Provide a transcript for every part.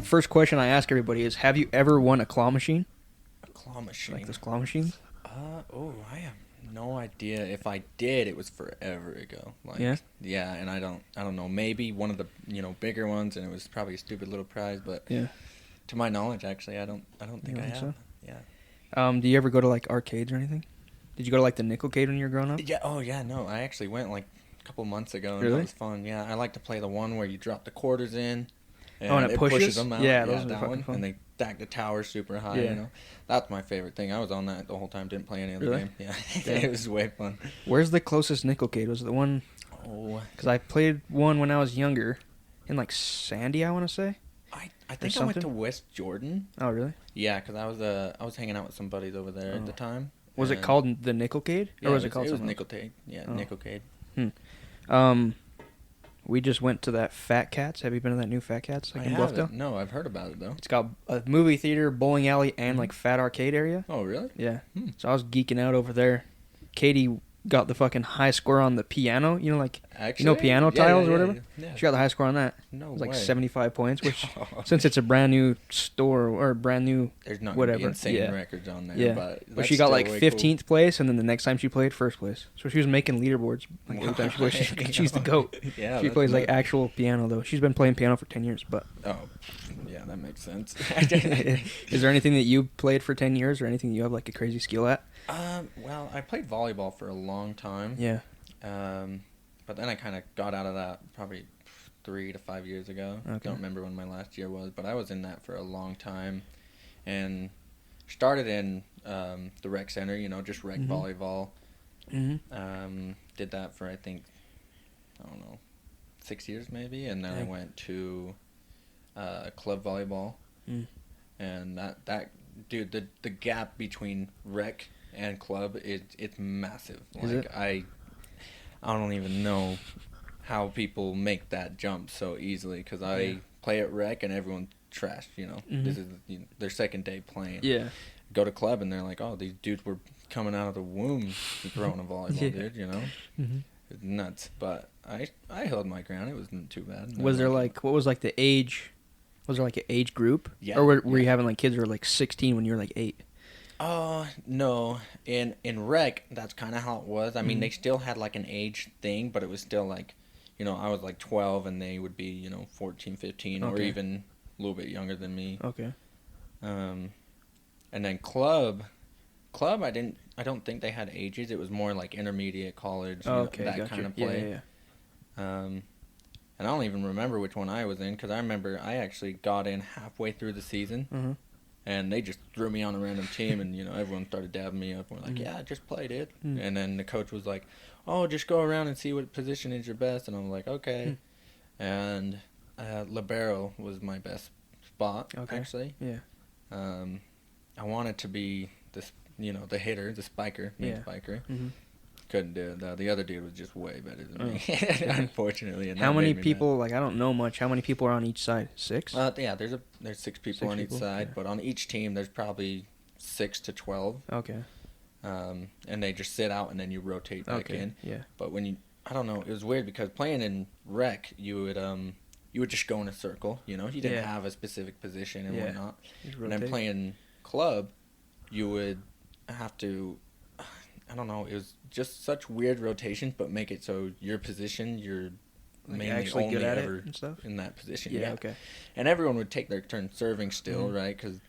First question I ask everybody is, have you ever won a claw machine? A claw machine. Like those claw machines? I have no idea. If I did, it was forever ago. Like, yeah, and I don't know. Maybe one of the bigger ones, and it was probably a stupid little prize. But yeah, to my knowledge, actually, I don't think I have. So? Yeah. Do you ever go to like arcades or anything? Did you go to like the Nickelcade when you were growing up? Yeah. Oh yeah. No, I actually went like a couple months ago, and really? That was fun. Yeah, I like to play the one where you drop the quarters in. And it pushes them out. Yeah, those are that fucking one. fun. And they stack the tower super high. Yeah. That's my favorite thing. I was on that the whole time. Didn't play any other really? game. Yeah. It was way fun. Where's the closest Nickelcade? Was it the one? Oh. Because I played one when I was younger, in like Sandy, I want to say. I think I went to West Jordan. Oh really? Yeah, because I was hanging out with some buddies over there at the time. Was it called the Nickelcade? Yeah, or was it called something? It was Nickelcade. Yeah, Nickelcade. We just went to that Fat Cats. Have you been to that new Fat Cats? Like in Bluffdale? No, I've heard about it though. It's got a movie theater, bowling alley, and like fat arcade area. Oh really? Yeah. So I was geeking out over there. Katie got the fucking high score on the piano. You know, like actually, piano tiles or whatever. Yeah. She got the high score on that. No It was like way. 75 points, which since it's a brand new store or brand new, there's not whatever. Gonna be insane records on there. Yeah. But she got like way 15th cool. place, and then the next time she played, first place. So she was making leaderboards. Like every time she plays, she's the GOAT. Yeah. She plays like actual piano though. She's been playing piano for 10 years, but. Oh, yeah, that makes sense. Is there anything that you played for 10 years, or anything you have like a crazy skill at? Well, I played volleyball for a long time. Yeah. But then I kind of got out of that probably 3 to 5 years ago. Okay. Don't remember when my last year was, but I was in that for a long time, and started in the rec center. Just rec volleyball. Mm-hmm. Did that for I don't know, 6 years maybe, and then I went to club volleyball, and that dude, the gap between rec and club it's massive. Is it? I don't even know how people make that jump so easily, because I play at rec and everyone's trashed. This is their second day playing. Yeah. Go to club and they're like, oh, these dudes were coming out of the womb throwing a volleyball, dude. Mm-hmm. It's nuts. But I held my ground. It wasn't too bad. Was there what was like the age? Was there like an age group? Yeah. Or were you having like kids who were like 16 when you were like 8? No. In rec, that's kind of how it was. I mean, they still had like an age thing, but it was still like, I was like 12 and they would be, 14, 15, or even a little bit younger than me. Okay. And then club, I don't think they had ages. It was more like intermediate, college, that kind of play. Yeah. And I don't even remember which one I was in, because I remember I actually got in halfway through the season. And they just threw me on a random team, and, everyone started dabbing me up. And we're like, yeah, just play, dude. And then the coach was like, oh, just go around and see what position is your best. And I'm like, okay. And libero was my best spot, actually. Yeah. I wanted to be this, the hitter, the spiker, spiker. Couldn't do it, though. The other dude was just way better than me, unfortunately. And how many people, like, I don't know much, how many people are on each side? 6? Yeah, there's 6 people on each side, but on each team there's probably 6 to 12. Okay. And they just sit out and then you rotate back in. Yeah. But I don't know, it was weird because playing in rec, you would just go in a circle, you didn't have a specific position and whatnot. And then playing club, you would have to, I don't know, it was just such weird rotations, but make it so your position, you're like mainly actually only good at ever it and stuff? in that position. Yeah, okay. And everyone would take their turn serving still, right? Because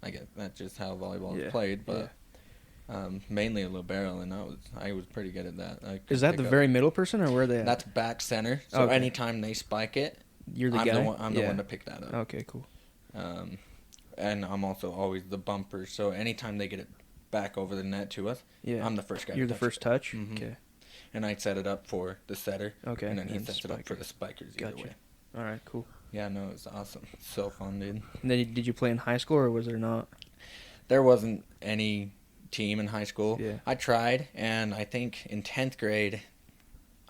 I guess that's just how volleyball is played. But mainly a libero, and I was pretty good at that. Is that the very middle person, or where are they at? That's back center. So anytime they spike it, you're the guy? I'm the one to pick that up. Okay, cool. And I'm also always the bumper. So anytime they get it back over the net to us, I'm the first guy. You're the first touch? Okay. And I set it up for the setter. Okay. And then he sets it up for the spikers either way. All right, cool. Yeah, no, it was awesome. So fun, dude. And then did you play in high school, or was there not? There wasn't any team in high school. Yeah. I tried, and I think in 10th grade,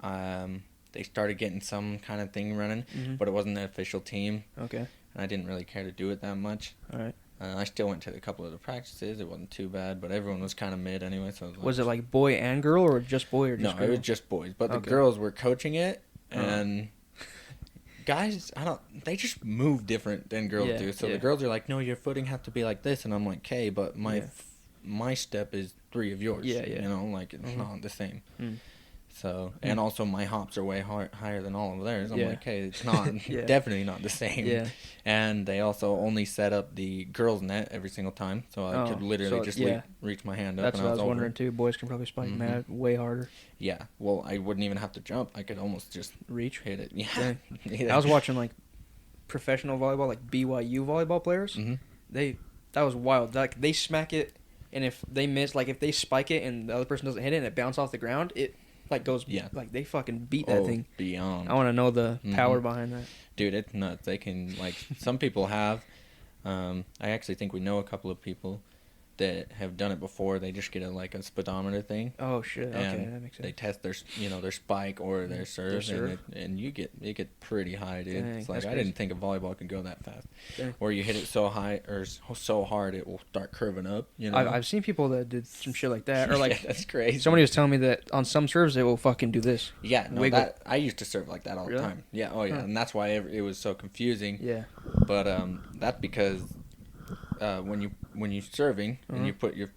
they started getting some kind of thing running, but it wasn't an official team. Okay. And I didn't really care to do it that much. All right. I still went to a couple of the practices. It wasn't too bad, but everyone was kind of mid anyway. So was it like boy and girl, or just boy, or just girl? No, it was just boys. But the girls were coaching it, and guys, they just move different than girls do. So the girls are like, no, your footing has to be like this, and I'm like, okay, but my step is 3 of yours. Yeah, yeah. You know, like it's not the same. Mm. So, and also my hops are way higher than all of theirs. I'm like, hey, it's not, Yeah. definitely not the same. Yeah. And they also only set up the girls' net every single time, so I could literally just reach my hand up. That's and what I was over. wondering too. Boys can probably spike mad way harder. Yeah, well, I wouldn't even have to jump. I could almost just reach, hit it. Yeah. I was watching like professional volleyball, like BYU volleyball players. That was wild. Like they smack it, and if they miss, like if they spike it and the other person doesn't hit it and it bounces off the ground, it like goes. Like they fucking beat that thing beyond. I want to know the power behind that. Dude, it's nuts. They can, like, some people have. I actually think we know a couple of people that have done it before. They just get a speedometer thing. Oh shit! Okay, that makes sense. They test their spike or their serve, and you get pretty high, dude. Dang, it's like I didn't think a volleyball could go that fast. Dang. Or you hit it so high or so hard it will start curving up. You know, I've seen people that did some shit like that, or like that's crazy. Somebody was telling me that on some serves it will fucking do this. Yeah, no, that I used to serve like that all the time. Yeah, and that's why it was so confusing. Yeah, but that's because when you're serving and you put your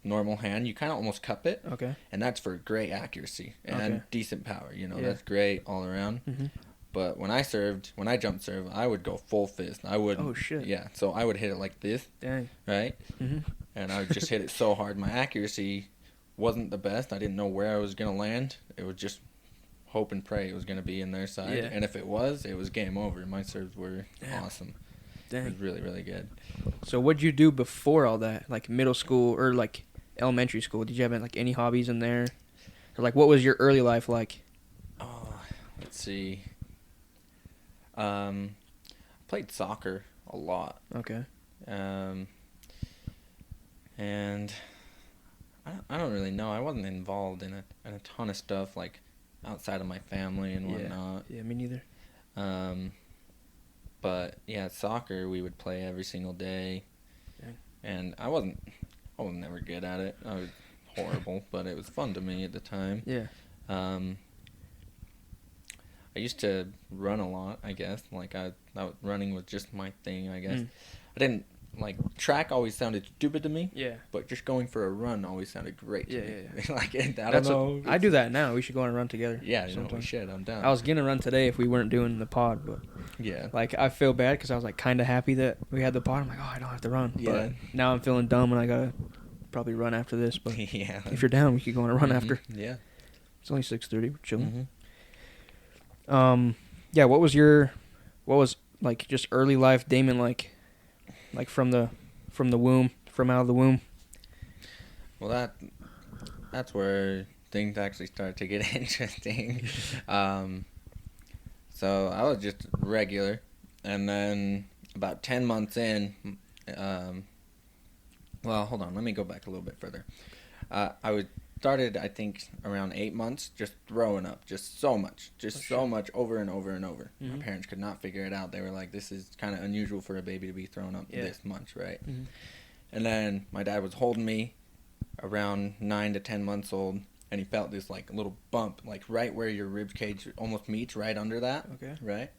normal hand, you kind of almost cup it. Okay. And that's for great accuracy and decent power. You know, Yeah. that's great all around. But when I jump serve, I would go full fist. I would. Oh shit. Yeah, so I would hit it like this. Dang. Right. And I would just hit it so hard. My accuracy wasn't the best. I didn't know where I was gonna land. It was just hope and pray it was gonna be in their side. Yeah. And if it was game over. My serves were awesome. Dang. It was really, really good. So what'd you do before all that? Like middle school or like elementary school? Did you have like any hobbies in there? Or like what was your early life like? Oh, let's see. Played soccer a lot. Okay. And I don't really know. I wasn't involved in a ton of stuff like outside of my family and whatnot. Yeah, me neither. But yeah, soccer we would play every single day. Yeah. And I wasn't never good at it. I was horrible, but it was fun to me at the time. Yeah. I used to run a lot, I guess. Like running was just my thing, I guess. I didn't track always sounded stupid to me. Yeah. But just going for a run always sounded great to me. Yeah. Like I don't know. I do that now. We should go on a run together. Yeah, we should. I'm down. I was gonna run today if we weren't doing the pod, but like I feel bad because I was like kind of happy that we had the pod. I'm like, oh, I don't have to run. Yeah. But now I'm feeling dumb and I gotta probably run after this. But yeah. if you're down, we could go on a run after. Yeah. It's only 6:30. We're chilling. Yeah. What was like just early life, Damon? Like from the womb, from out of the womb. Well, that's where things actually start to get interesting. So I was just regular, and then about 10 months in, well, hold on, let me go back a little bit further. Started, I think, around 8 months, just throwing up, just so much over and over and over. My parents could not figure it out. They were like, this is kind of unusual for a baby to be throwing up this much, right? And then my dad was holding me around 9 to 10 months old, and he felt this like little bump, like right where your rib cage almost meets, right under that. Okay. Right?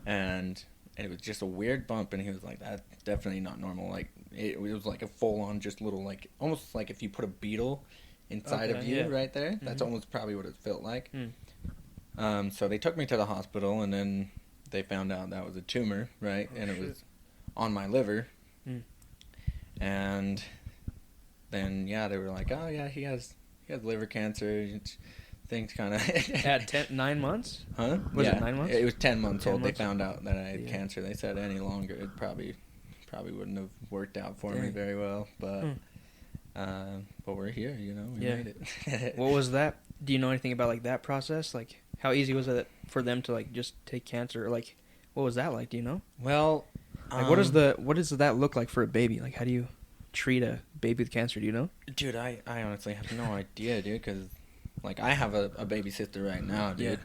And it was just a weird bump, and he was like, that's definitely not normal. Like, it was like a full-on just little, like, almost like if you put a beetle inside of you right there. That's almost probably what it felt like. So they took me to the hospital, and then they found out that was a tumor, right? And it was on my liver. And then, they were like, oh, yeah, he has liver cancer. Things kind of... At 9 months? Huh? Was it 9 months? It was 10 months 10 old. months? They found out that I had cancer. They said any longer, it probably wouldn't have worked out for me very well. But we're here, we made it. What was that? Do you know anything about like that process? Like how easy was it for them to like just take cancer? Or, like what was that like? Do you know? Well, like what does that look like for a baby? Like how do you treat a baby with cancer? Do you know? Dude, I honestly have no idea, dude. Because like I have a baby sister right now, dude.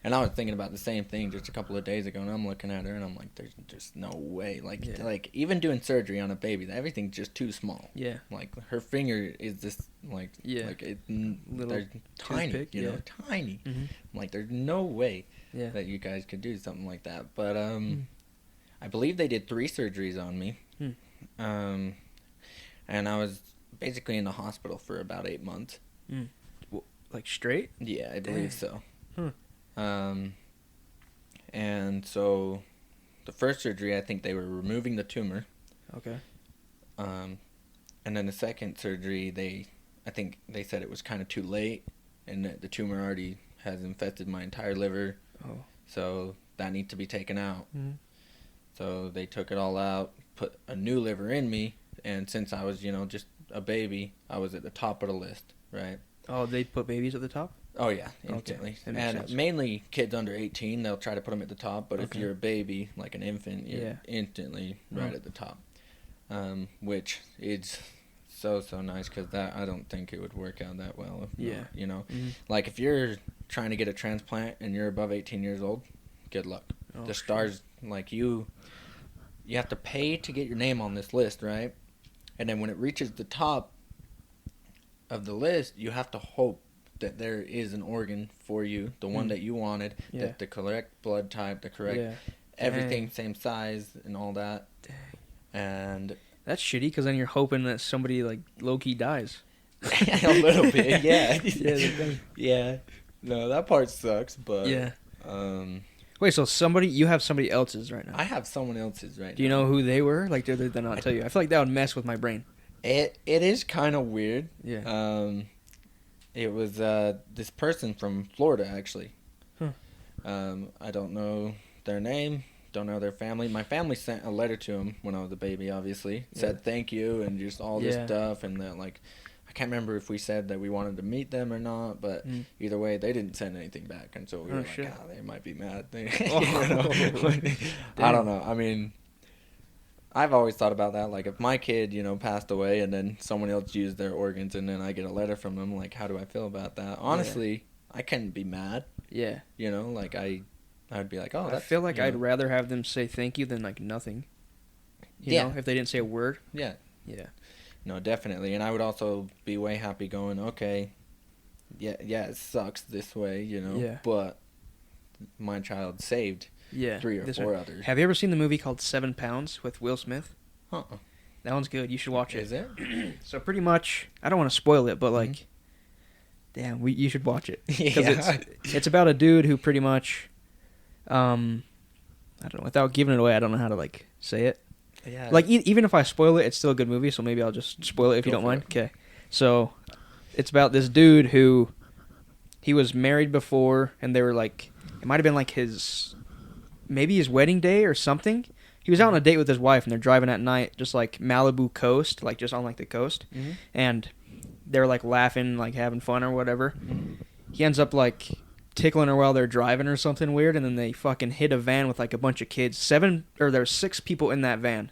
And I was thinking about the same thing just a couple of days ago, and I'm looking at her, and I'm like, there's just no way. Like even doing surgery on a baby, everything's just too small. Yeah. Like, her finger is just, like, they're tiny, toothpick, you know, tiny. Mm-hmm. I'm like, there's no way Yeah. that you guys could do something like that. But, I believe they did 3 surgeries on me. And I was basically in the hospital for about 8 months. Like straight? Yeah, I believe so. Huh. And so the first surgery, I think they were removing the tumor. Okay. And then the second surgery, I think they said it was kind of too late, and that the tumor already has infested my entire liver. Oh. So that needs to be taken out. Mm-hmm. So they took it all out, put a new liver in me, and since I was, just a baby, I was at the top of the list, right? Oh, they put babies at the top? Oh, yeah, instantly. Okay. And sense. mainly kids under 18, they'll try to put them at the top, but if you're a baby, like an infant, you're instantly right at the top, which is so nice, because I don't think it would work out that well. Mm-hmm. Like, if you're trying to get a transplant and you're above 18 years old, good luck. Oh, the stars, like, you have to pay to get your name on this list, right? And then when it reaches the top of the list, you have to hope that there is an organ for you, the one that you wanted, that the correct blood type, the correct everything, same size, and all that. Dang. And that's shitty, because then you're hoping that somebody, like, low-key dies. a little bit, yeah. Yeah. No, that part sucks, but Wait, so you have somebody else's right now? I have someone else's right now. Do you know who they were? Like, did they not tell you? I feel like that would mess with my brain. It is kind of weird. Yeah. It was this person from Florida, actually. Huh. I don't know their name, don't know their family. My family sent a letter to him when I was a baby, obviously. Said thank you and just all this stuff, and that, like, I can't remember if we said that we wanted to meet them or not, but either way, they didn't send anything back, and so we were like, they might be mad. I don't know. I mean, I've always thought about that. Like, if my kid, passed away and then someone else used their organs and then I get a letter from them, like, how do I feel about that? Honestly, I couldn't be mad. Yeah. Like, I would be like, oh, I feel like I'd rather have them say thank you than, like, nothing. You know, if they didn't say a word. Yeah. Yeah. No, definitely. And I would also be way happy going, okay, yeah, it sucks this way, but my child saved 3 or 4 others. Have you ever seen the movie called 7 Pounds with Will Smith? Uh-uh. That one's good. You should watch it. Is it? So pretty much, I don't want to spoil it, but, like, damn, you should watch it. Because it's about a dude who pretty much, I don't know, without giving it away, I don't know how to, like, say it. Yeah. Like, even if I spoil it, it's still a good movie, so maybe I'll just spoil it if you don't mind. Okay. So, it's about this dude who, he was married before, and they were, like, it might have been, like, maybe his wedding day or something. He was out on a date with his wife, and they're driving at night, just, like, Malibu coast, like, just on, like, the coast. Mm-hmm. And they're, like, laughing, like, having fun or whatever. Mm-hmm. He ends up, like, tickling her while they're driving or something weird, and then they fucking hit a van with, like, a bunch of kids. There's 6 people in that van.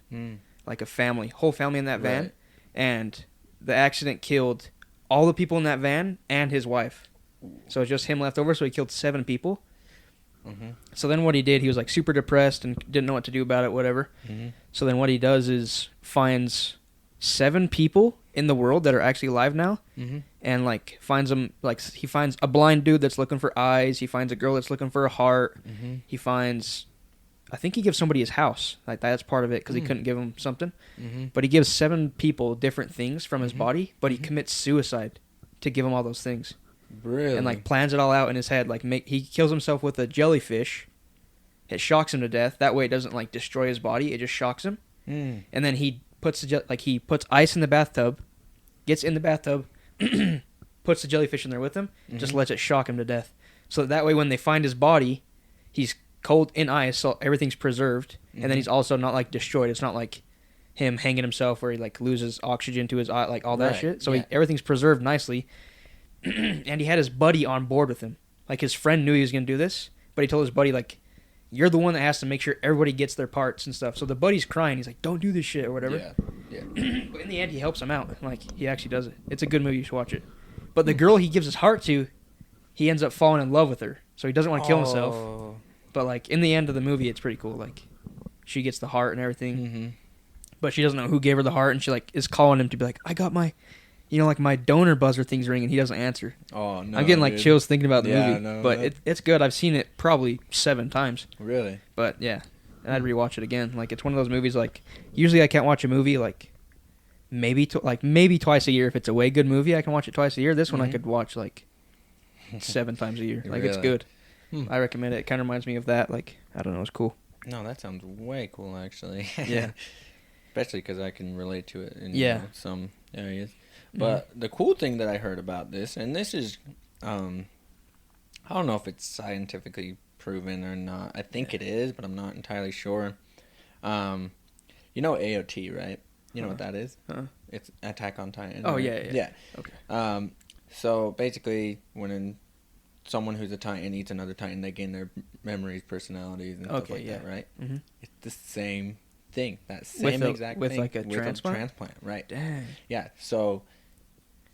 Like, whole family in that van. And the accident killed all the people in that van and his wife. So it's just him left over, so he killed 7 people. Mm-hmm. So then what he did, he was, like, super depressed and didn't know what to do about it, whatever. Mm-hmm. So then what he does is finds 7 people in the world that are actually alive now, and, like, finds them, like, he finds a blind dude that's looking for eyes, he finds a girl that's looking for a heart, he finds, I think he gives somebody his house, like, that's part of it, because he couldn't give him something, but he gives 7 people different things from his body, but he commits suicide to give them all those things. Really? And, like, plans it all out in his head, like, he kills himself with a jellyfish, it shocks him to death, that way it doesn't, like, destroy his body, it just shocks him, and then he puts ice in the bathtub, gets in the bathtub, puts the jellyfish in there with him, just lets it shock him to death. So that way when they find his body, he's cold in ice, so everything's preserved, and then he's also not, like, destroyed. It's not like him hanging himself where he, like, loses oxygen to his eye, like, all that shit. So everything's preserved nicely, and he had his buddy on board with him. Like, his friend knew he was going to do this, but he told his buddy, like, you're the one that has to make sure everybody gets their parts and stuff. So the buddy's crying. He's like, don't do this shit or whatever. Yeah. But in the end, he helps him out. Like, he actually does it. It's a good movie. You should watch it. But the girl he gives his heart to, he ends up falling in love with her. So he doesn't want to kill himself. Oh. But, like, in the end of the movie, it's pretty cool. Like, she gets the heart and everything. Mm-hmm. But she doesn't know who gave her the heart. And she, like, is calling him to be like, I got my, like, my donor buzzer thing's ringing. He doesn't answer. Oh, no. I'm getting, like, dude. chills thinking about the movie. No, but it's good. I've seen it probably 7 times. Really? But, yeah. And I'd rewatch it again. Like, it's one of those movies, like, usually I can't watch a movie, like, maybe twice a year. If it's a way good movie, I can watch it twice a year. This one I could watch, like, 7 times a year. Like, Really? it's good. Hmm. I recommend it. It kind of reminds me of that. Like, I don't know. It's cool. No, that sounds way cool, actually. Yeah. Especially because I can relate to it in some areas. But the cool thing that I heard about this, and this is, I don't know if it's scientifically proven or not. I think it is, but I'm not entirely sure. You know AOT, right? You know what that is? It's Attack on Titan. Oh, right? yeah. Okay. So basically, when someone who's a Titan eats another Titan, they gain their memories, personalities, and stuff like that, right? Mm-hmm. It's the same thing. That same exact thing. With like a transplant? A transplant, right. Dang. Yeah, so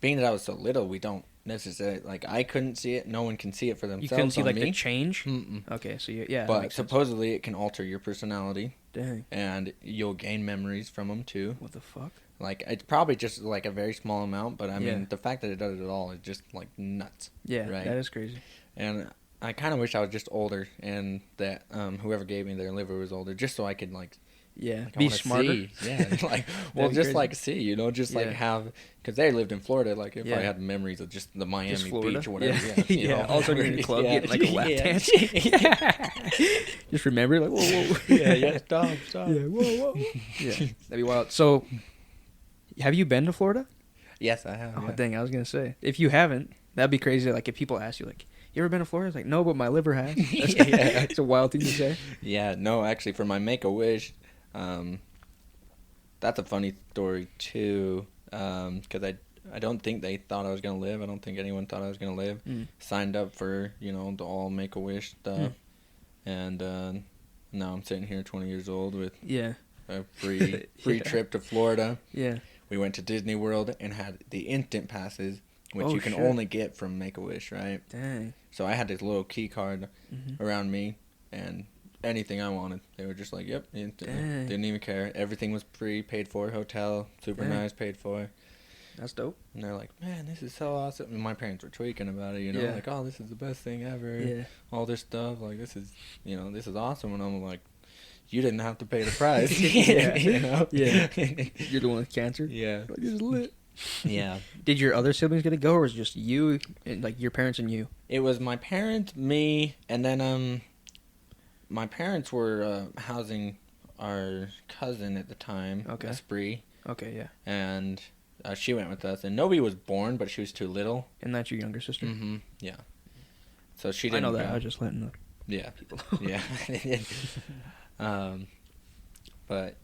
being that I was so little, we don't necessarily, like, I couldn't see it. No one can see it for themselves. You couldn't see, like, me. the change? Mm-mm. Okay, so yeah. But supposedly it can alter your personality. Dang. And you'll gain memories from them, too. What the fuck? Like, it's probably just, like, a very small amount, but, I mean, the fact that it does it at all is just, like, nuts. Yeah, right? That is crazy. And I kind of wish I was just older and that whoever gave me their liver was older, just so I could, like... Yeah, like, be smarter. See. Yeah, like, well, just, crazy. like, see, you know, just, like, have... Because they lived in Florida, like, if I had memories of just the Miami Beach or whatever. Yeah, you know, all of a sudden you're in a club getting, like, a lap dance. Just remember, like, whoa. Stop. Yeah, whoa. Yeah, that'd be wild. So, have you been to Florida? Yes, I have. Oh, dang, I was going to say. If you haven't, that'd be crazy. Like, if people ask you, like, you ever been to Florida? It's like, no, but my liver has. It's a wild thing to say. Yeah, no, actually, for my Make-A-Wish, that's a funny story, too, because I don't think they thought I was going to live. I don't think anyone thought I was going to live. Signed up for, you know, the all Make-A-Wish stuff, and now I'm sitting here 20 years old with a free trip to Florida. Yeah. We went to Disney World and had the instant passes, which you can only get from Make-A-Wish, right? Dang. So I had this little key card around me, and anything I wanted, they were just like, yep, instantly. Didn't even care. Everything was free, paid for, hotel, super nice, paid for. That's dope. And they're like, man, this is so awesome. And my parents were tweaking about it, you know, like, oh, this is the best thing ever. Yeah. All this stuff, like, this is, you know, this is awesome. And I'm like, you didn't have to pay the price. You know? Yeah. You're the one with cancer? Yeah. Like, this is lit. Yeah. Did your other siblings get to go, or was it just you, and, like, your parents and you? It was my parents, me, and then my parents were housing our cousin at the time, Esprit. Okay, yeah. And she went with us, and nobody was born, but she was too little. And that's your younger sister? Mm-hmm. Yeah. So she didn't. I know that. Go. I was just letting the people. Yeah. But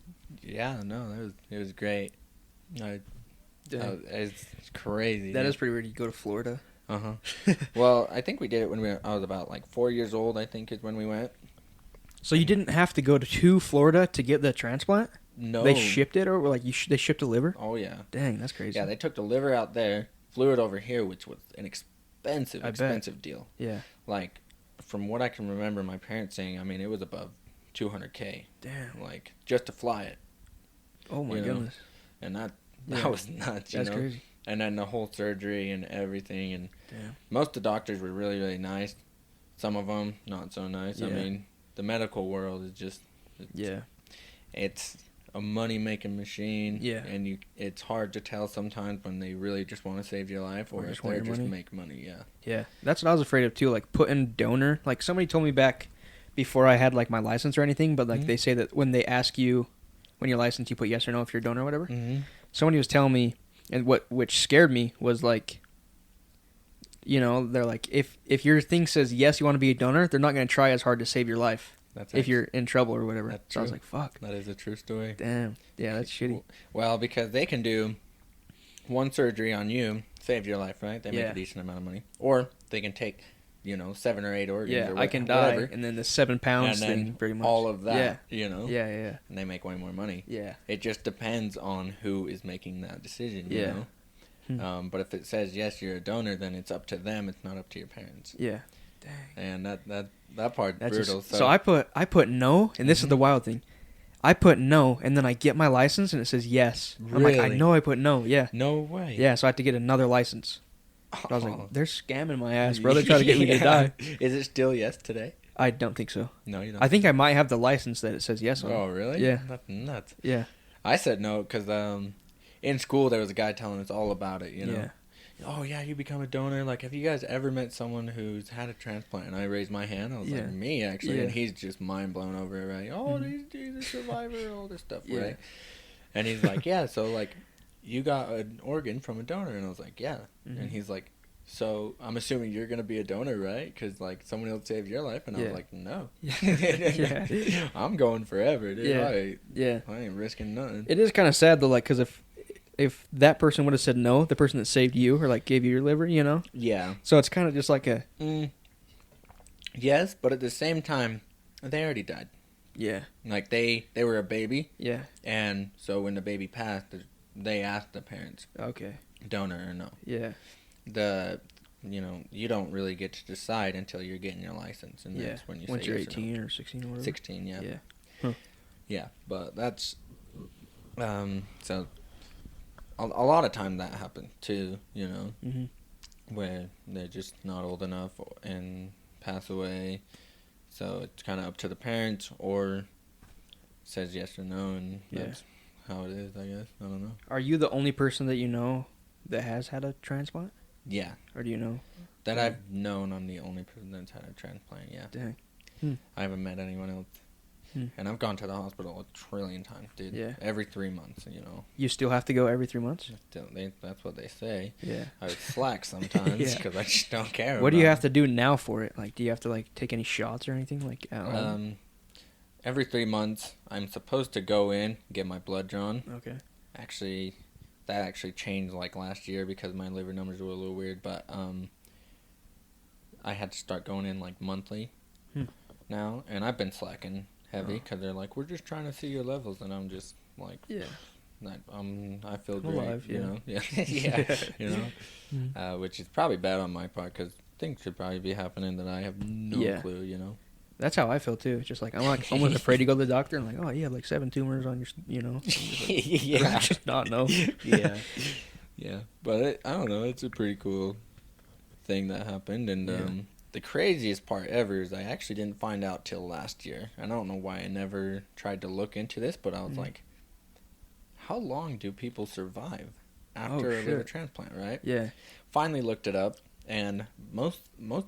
yeah, no, it was great. It's crazy. That is pretty weird. You go to Florida. Well, I think we did it when I was about like 4 years old. I think is when we went. So you didn't have to go to Florida to get the transplant? No. They shipped it, or like they shipped a liver? Oh yeah. Dang, that's crazy. Yeah, they took the liver out there, flew it over here, which was an expensive deal. Yeah. Like, from what I can remember, my parents saying, I mean, it was above $200K. Damn. Like, just to fly it. Oh my goodness. And that was nuts. That's crazy. And then the whole surgery and everything, and damn. Most of the doctors were really, really nice. Some of them not so nice. Yeah. I mean, the medical world is just it's a money-making machine. Yeah. And it's hard to tell sometimes when they really just want to save your life or if they're just make money. Yeah. Yeah. That's what I was afraid of too, like putting donor. Like somebody told me back before I had like my license or anything, but like they say that when they ask you when you're licensed, you put yes or no if you're a donor or whatever. Mm-hmm. Somebody was telling me, and which scared me was like, you know, they're like, if your thing says yes, you want to be a donor, they're not going to try as hard to save your life. If you're in trouble or whatever. That's so I was like, fuck. That is a true story. Damn. Yeah, that's shitty. Well, because they can do one surgery on you, save your life, right? They make a decent amount of money. Or they can take, 7 or 8 organs or whatever. I can die, and then the 7 pounds and thing, pretty much. All of that, Yeah, And they make way more money. Yeah. It just depends on who is making that decision, you know? But if it says, yes, you're a donor, then it's up to them. It's not up to your parents. Yeah. Dang. And that part's brutal. So I put no, and this is the wild thing. I put no, and then I get my license, and it says yes. Really? I'm like, I know I put no. Yeah. No way. Yeah. So I have to get another license. I was like, they're scamming my ass, bro. They're trying to get me to die. Is it still yes today? I don't think so. No, you don't. I think I might have the license that it says yes on. Oh, really? Yeah. That's nuts. Yeah. I said no because in school there was a guy telling us all about it. You know. Yeah. Oh yeah, you become a donor. Like, have you guys ever met someone who's had a transplant? And I raised my hand. I was like, me actually. Yeah. And he's just mind blown over it, right? Oh, he's a survivor, all this stuff, Yeah. right? And he's like, yeah. So like, you got an organ from a donor, and I was like, yeah. And he's like, so I'm assuming you're gonna be a donor, right? Because like someone else saved your life, and I was like, no. Yeah. I'm going forever, dude. Yeah. I ain't risking nothing. It is kind of sad though, like, because if that person would have said no, the person that saved you or like gave you your liver, you know. Yeah. So it's kind of just like a. Yes, but at the same time, they already died. Yeah. Like they were a baby. Yeah. And so when the baby passed, they asked the parents. Okay. Donor or no. Yeah. You don't really get to decide until you're getting your license, and that's when you once say you're yes 18 or 16 or whatever. 16, yeah. Yeah. Huh. Yeah, but that's so a lot of time that happened too, you know, where they're just not old enough and pass away. So it's kind of up to the parents, or says yes or no, and that's how it is, I guess. I don't know. Are you the only person that you know that has had a transplant? Yeah. Or do you know? That I've known, I'm the only person that's had a transplant, yeah. Dang. I haven't met anyone else. And I've gone to the hospital a trillion times, dude. Yeah. Every 3 months, you know. You still have to go every 3 months? That's what they say. Yeah. I would slack sometimes because I just don't care. What do you have to do now for it? Like, do you have to, like, take any shots or anything? Like, at home? Every 3 months, I'm supposed to go in, get my blood drawn. Okay. Actually, that actually changed, like, last year because my liver numbers were a little weird. But I had to start going in, like, monthly now. And I've been slacking heavy because they're like, we're just trying to see your levels. And I'm just like, I feel great, alive, you know? Yeah, you know? Which is probably bad on my part because things should probably be happening that I have no clue, you know? That's how I feel too. Just like I'm like almost afraid to go to the doctor. And like, oh, you have like 7 tumors on your, you know. Yeah. Just not know. Yeah. But I don't know. It's a pretty cool thing that happened, and the craziest part ever is I actually didn't find out till last year. I don't know why I never tried to look into this, but I was like, how long do people survive after a liver transplant, right? Yeah. Finally looked it up, and most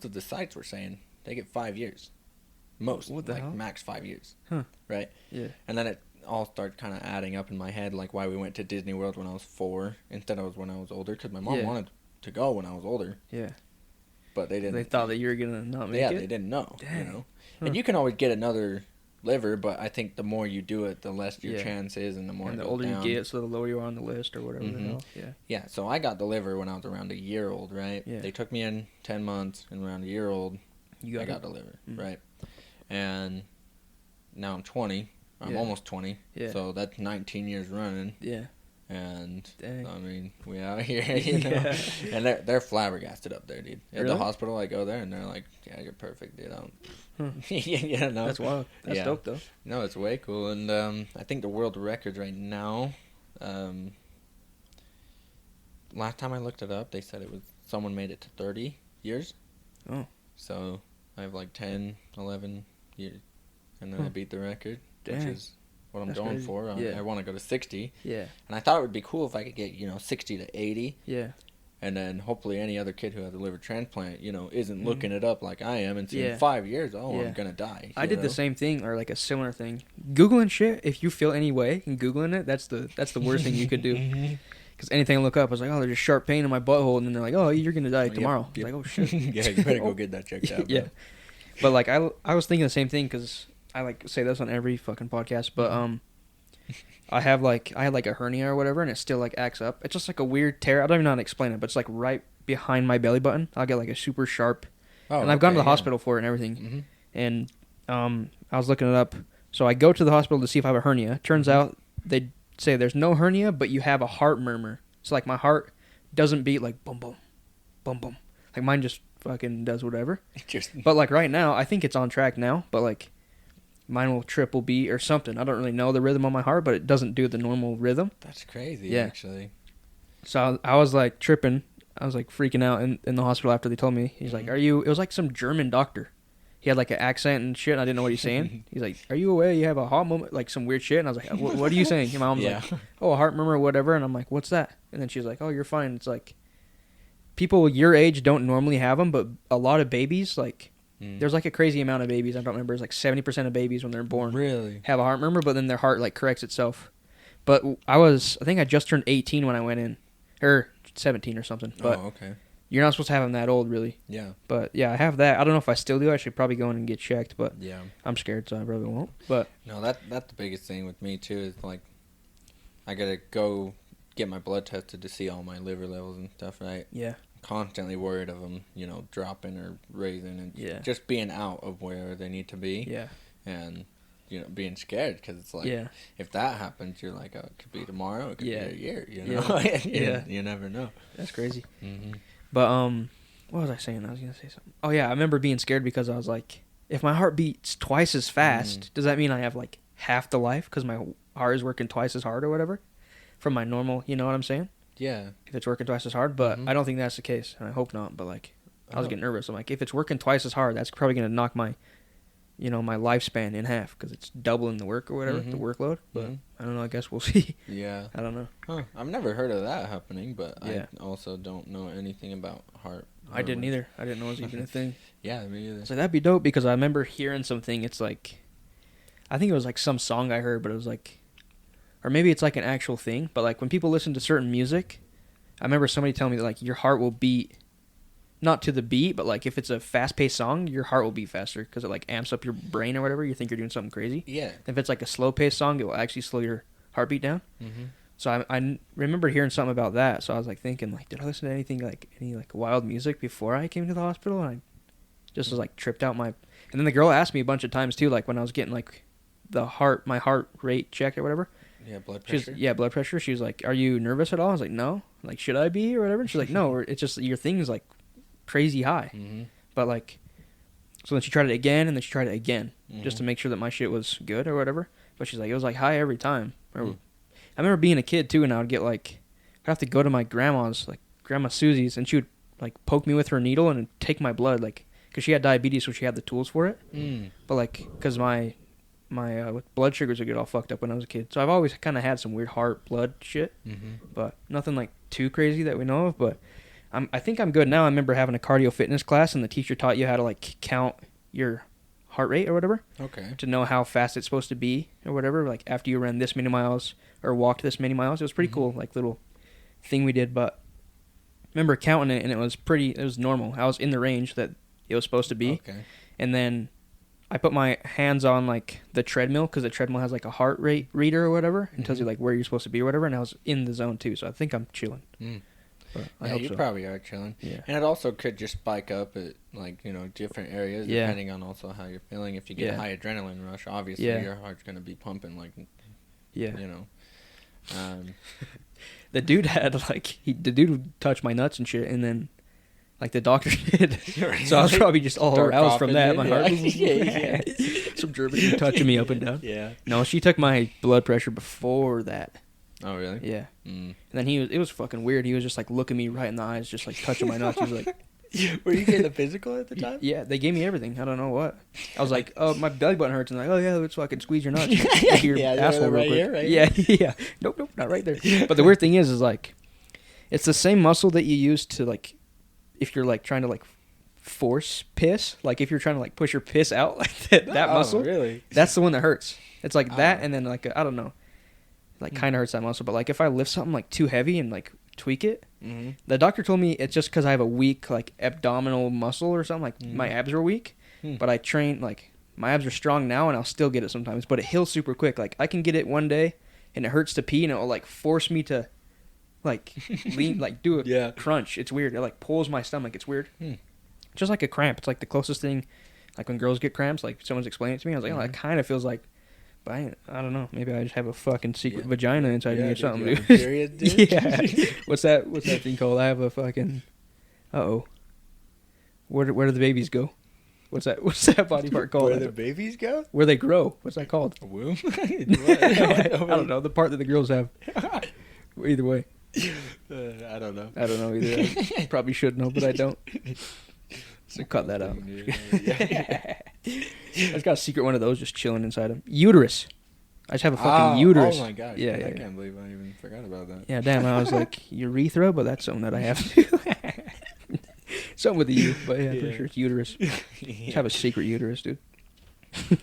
of the sites were saying they get 5 years. Most, what the hell? Max 5 years. Huh. Right? Yeah. And then it all started kind of adding up in my head, like why we went to Disney World when I was 4 instead of when I was older, because my mom wanted to go when I was older. Yeah. But they didn't. They thought that you were going to not make it? Yeah, they didn't know, Dang. you know. And you can always get another liver, but I think the more you do it, the less your chance is, and the more and it the goes older down. you get, so the lower you are on the list or whatever the hell. Yeah. Yeah, so I got the liver when I was around a year old, right? Yeah. They took me in 10 months, and around a year old, I got the liver, Mm. right? And now I'm 20. I'm almost 20. Yeah. So that's 19 years running. Yeah. And, Dang. I mean, we out here, you know? And they're flabbergasted up there, dude. At Really? the hospital, I go there, and they're like, yeah, you're perfect, dude. Huh. Yeah, no. That's wild. That's dope, though. No, it's way cool. And I think the world records right now, last time I looked it up, they said someone made it to 30 years. Oh. So I have like 10, 11 years. And then I beat the record, which is what I'm going for. I want to go to 60. Yeah. And I thought it would be cool if I could get, 60 to 80. Yeah. And then hopefully any other kid who has a liver transplant, isn't looking it up like I am and seeing 5 years, I'm going to die. I did the same thing, or like a similar thing. Googling shit, if you feel any way and Googling it, that's the worst thing you could do. Because anything I look up, I was like, oh, there's a sharp pain in my butthole. And then they're like, oh, you're going to die tomorrow. Yep. I was like, oh, shit. Yeah, you better go get that checked out. Yeah. But like, I was thinking the same thing because I like say this on every fucking podcast. But I had like a hernia or whatever, and it still like acts up. It's just like a weird tear. I don't even know how to explain it, but it's like right behind my belly button. I'll get like a super sharp. And I've gone to the hospital for it and everything. Mm-hmm. And I was looking it up. So I go to the hospital to see if I have a hernia. Turns out they say there's no hernia, but you have a heart murmur. So like my heart doesn't beat like boom boom, boom boom. Like mine just fucking does whatever. Just But like right now, I think it's on track now. But like mine will triple beat or something. I don't really know the rhythm on my heart, but it doesn't do the normal rhythm. that's crazy. Yeah. Actually. So I was like tripping. I was like freaking out in the hospital after they told me. He's like, "Are you?" It was like some German doctor. He had like an accent and shit. And I didn't know what he's saying. He's like, "Are you aware you have a heart moment?" Like some weird shit. And I was like, What are you saying? And my mom's like, "Oh, a heart murmur or whatever." And I'm like, "What's that?" And then she's like, "Oh, you're fine." It's like people your age don't normally have them, but a lot of babies, like there's like a crazy amount of babies. I don't remember. It's like 70% of babies when they're born really have a heart murmur, but then their heart like corrects itself. But I think I just turned 18 when I went in, or 17 or something. But okay. you're not supposed to have them that old, really. Yeah. But yeah, I have that. I don't know if I still do. I should probably go in and get checked, but Yeah. I'm scared, so I probably won't. But no, that's the biggest thing with me too. Is like, I gotta go get my blood tested to see all my liver levels and stuff. Right. yeah, Constantly worried of them, dropping or raising, and Yeah. just being out of where they need to be. yeah, And being scared because it's like, yeah, if that happens, you're like, oh, it could be tomorrow, it could Yeah. be a year, Yeah. Yeah. You never know. that's crazy. Mm-hmm. But what was I saying? I was gonna say something. Oh yeah, I remember being scared because I was like, if my heart beats twice as fast, does that mean I have like half the life because my heart is working twice as hard or whatever from my normal? You know what I'm saying? Yeah. If it's working twice as hard, but I don't think that's the case, and I hope not. But like, I was getting nervous. I'm like, if it's working twice as hard, that's probably gonna knock my, my lifespan in half because it's doubling the work or whatever, the workload. But I don't know. I guess we'll see. Yeah. I don't know. Huh. I've never heard of that happening, but Yeah. I also don't know anything about heart. I didn't either. I didn't know it was even a thing. Yeah, me either. So that'd be dope because I remember hearing something. It's like, I think it was like some song I heard, but it was like, or maybe it's like an actual thing. But like when people listen to certain music, I remember somebody telling me that like your heart will beat, not to the beat, but like if it's a fast-paced song, your heart will beat faster because it like amps up your brain or whatever. You think you're doing something crazy. Yeah. If it's like a slow-paced song, it will actually slow your heartbeat down. Mm-hmm. So I remember hearing something about that. So I was like thinking like, did I listen to anything like any like wild music before I came to the hospital? And I just was like tripped out my. And then the girl asked me a bunch of times too, like when I was getting like my heart rate checked or whatever. Yeah, blood pressure. Blood pressure. She was like, "Are you nervous at all?" I was like, "No." Like, should I be or whatever? And she's like, "No, it's just your thing's like crazy high." Mm-hmm. But like, so then she tried it again, and then she tried it again just to make sure that my shit was good or whatever. But she's like, it was like high every time. I remember being a kid too, and I would get like, I'd have to go to my grandma's, like Grandma Susie's, and she would like poke me with her needle and take my blood, like, because she had diabetes, so she had the tools for it. But like, because my blood sugars would get all fucked up when I was a kid, so I've always kind of had some weird heart blood shit, but nothing like too crazy that we know of. But I think I'm good now. I remember having a cardio fitness class, and the teacher taught you how to like count your heart rate or whatever. Okay. To know how fast it's supposed to be or whatever, like after you ran this many miles or walked this many miles. It was pretty cool, like little thing we did. But I remember counting it, and it was normal. I was in the range that it was supposed to be. Okay. And then I put my hands on like the treadmill because the treadmill has like a heart rate reader or whatever and tells you like where you're supposed to be or whatever. And I was in the zone too, so I think I'm chilling. But I hope you so. probably are chilling. Yeah. And it also could just spike up at like different areas depending on also how you're feeling. If you get a high adrenaline rush, obviously your heart's gonna be pumping like The dude had like the dude would touch my nuts and shit, and then like the doctor did. So I was probably just all aroused from that. My heart was some German dude touching me up and down. Yeah. No, she took my blood pressure before that. Oh really? Yeah. And then it was fucking weird. He was just like looking me right in the eyes, just like touching my nuts. He was like, were you getting a physical at the time? Yeah, they gave me everything. I don't know what. I was like, oh, my belly button hurts. And like, oh yeah, let's fucking squeeze your nuts. Your asshole real quick. Here, right? Yeah. Nope, not right there. But the weird thing is like, it's the same muscle that you use to like, if you're like trying to like force piss, like if you're trying to like push your piss out, like that muscle. Really? That's the one that hurts. It's like that, and then like I don't know, like kind of hurts that muscle. But like if I lift something like too heavy and like tweak it, the doctor told me it's just because I have a weak like abdominal muscle or something. Like my abs are weak, but I train like my abs are strong now, and I'll still get it sometimes. But it heals super quick. Like I can get it one day, and it hurts to pee, and it will like force me to like lean, like do a crunch. It's weird. It like pulls my stomach. It's weird. Just like a cramp. It's like the closest thing. Like when girls get cramps, like someone's explaining it to me. I was like, oh, it kind of feels like. But I don't know. Maybe I just have a fucking secret vagina inside me or something, dude. Period, dude. Yeah. What's that thing called? I have a fucking. Where do the babies go? What's that body part called? Where the babies go? Where they grow. What's that called? A womb? I don't know. The part that the girls have. Either way. I don't know. I don't know either. I probably should know, but I don't. So cut that out. I just got a secret one of those just chilling inside him. Uterus. I just have a fucking uterus. Oh my gosh. Yeah, I can't believe I even forgot about that. Yeah, damn. I was like, urethra, but that's something that I have to do. Something with a U, but yeah, I'm pretty sure it's uterus. Just have a secret uterus, dude.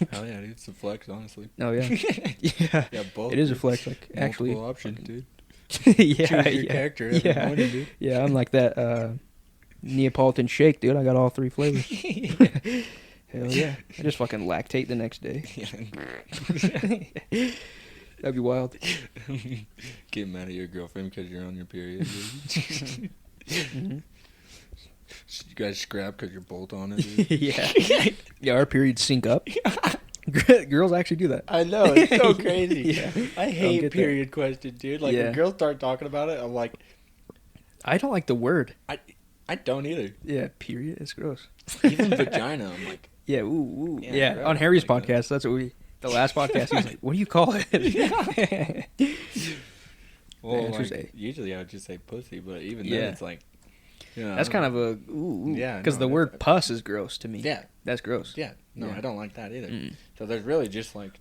Hell yeah, dude. It's a flex, honestly. Oh, yeah. Yeah. Yeah, both. It is a flex, like, Multiple actually. options, dude. Yeah, Choose your character every morning, dude. Yeah, I'm like that Neapolitan shake, dude. I got all 3 flavors. Hell yeah. I just fucking lactate the next day. That'd be wild. Get mad at your girlfriend because you're on your period, dude. Mm-hmm. You guys scrap because you're both on it, dude. Yeah. Yeah, our periods sync up. Girls actually do that. I know, it's so crazy. Yeah. I hate period questions, dude. Like, when girls start talking about it, I'm like... I don't like the word. I don't either. Yeah, period. It's gross. Even vagina, I'm like... Yeah, ooh. Yeah, gross, on Harry's like podcast, that's what the last podcast, he was like, what do you call it? Well, like, usually I would just say pussy, but even then it's like... You know, that's kind of a ooh. Yeah. Because the word pus is gross to me. Yeah. That's gross. Yeah. No, I don't like that either. Mm. So there's really just like...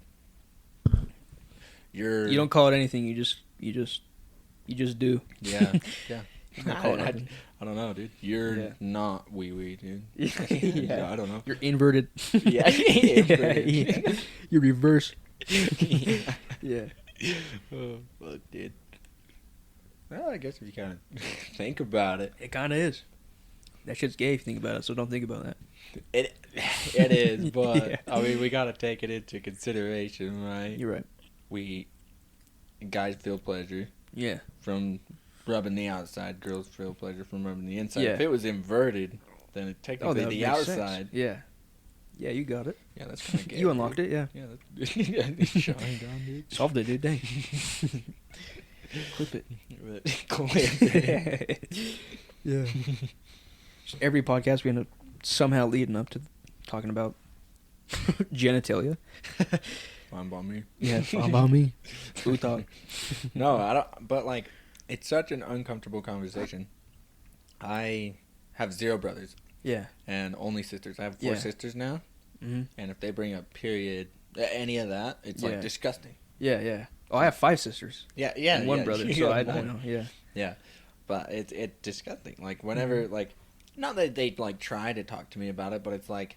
You don't call it anything, you just do. Yeah. Yeah. I don't know, dude. You're not wee-wee, dude. Yeah. I don't know. You're inverted. Yeah. Yeah. You're reverse. Yeah. Oh, fuck, dude. Well, I guess if you kind of think about it. It kind of is. That shit's gay if you think about it, so don't think about that. It is, but, Yeah. I mean, we got to take it into consideration, right? You're right. Guys feel pleasure. Yeah. From rubbing the outside, girls feel pleasure from rubbing the inside. Yeah. If it was inverted, then it technically the outside. Sense. Yeah. Yeah, you got it. Yeah, that's kind of gay. You unlocked it, yeah. Yeah, that's shined on, dude. Solved it, dude. Dang. Clip it. Clip it. Yeah. Every podcast we end up somehow leading up to talking about genitalia. Fine by me. Yeah, fine by me. Smoothtalk. No, I don't. But like, it's such an uncomfortable conversation. I have 0 brothers. Yeah. And only sisters. I have 4 sisters now. Mm-hmm. And if they bring up period, any of that, it's like disgusting. Yeah, yeah. Oh, I have 5 sisters. Yeah. And 1 brother, so I don't know. Yeah. Yeah. But it's disgusting. Like, whenever, like, not that they, like, try to talk to me about it, but it's like,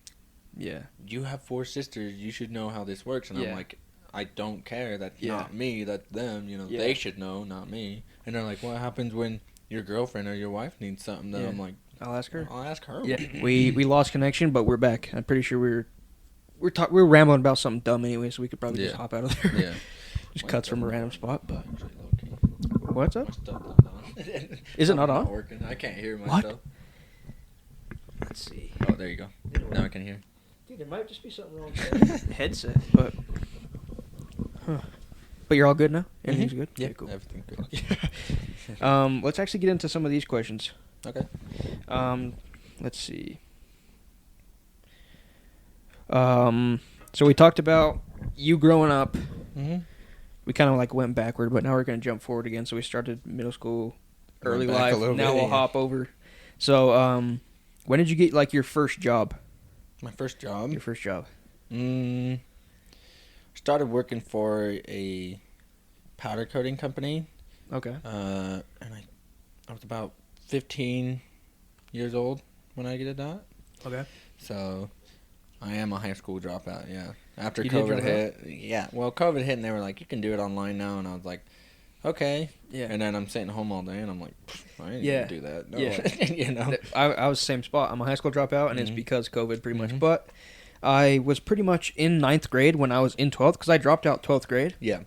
yeah, you have 4 sisters, you should know how this works. And I'm like, I don't care. That's not me, that's them. You know, they should know, not me. And they're like, what happens when your girlfriend or your wife needs something? Then I'm like, I'll ask her. Yeah, we lost connection, but we're back. I'm pretty sure we were rambling about something dumb anyway, so we could probably just hop out of there. Yeah. Just cuts from a random spot, but... What's up? My stuff not on. Is it not on? Working. I can't hear myself. Let's see. Oh, there you go. Now I can hear. Dude, there might just be something wrong with the headset, but... Huh. But you're all good now? Everything's good? Yeah, okay, cool. Everything's good. Let's actually get into some of these questions. Okay. Let's see. So we talked about you growing up. Mm-hmm. We kind of like went backward, but now we're going to jump forward again. So we started middle school, early Back life. Now we'll hop over. So, when did you get like your first job? My first job? Your first job. Started working for a powder coating company. Okay. And I was about 15 years old when I did that. Okay. So I am a high school dropout, yeah. After You did COVID drop hit. Yeah. Well, COVID hit and they were like, you can do it online now. And I was like, okay. Yeah. And then I'm sitting home all day and I'm like, I ain't Yeah. gonna do that. No. Yeah. You know? I was the same spot. I'm a high school dropout, and it's Mhm. because COVID pretty much. Mhm. But I was pretty much in 9th grade when I was in 12th because I dropped out 12th grade. Yeah.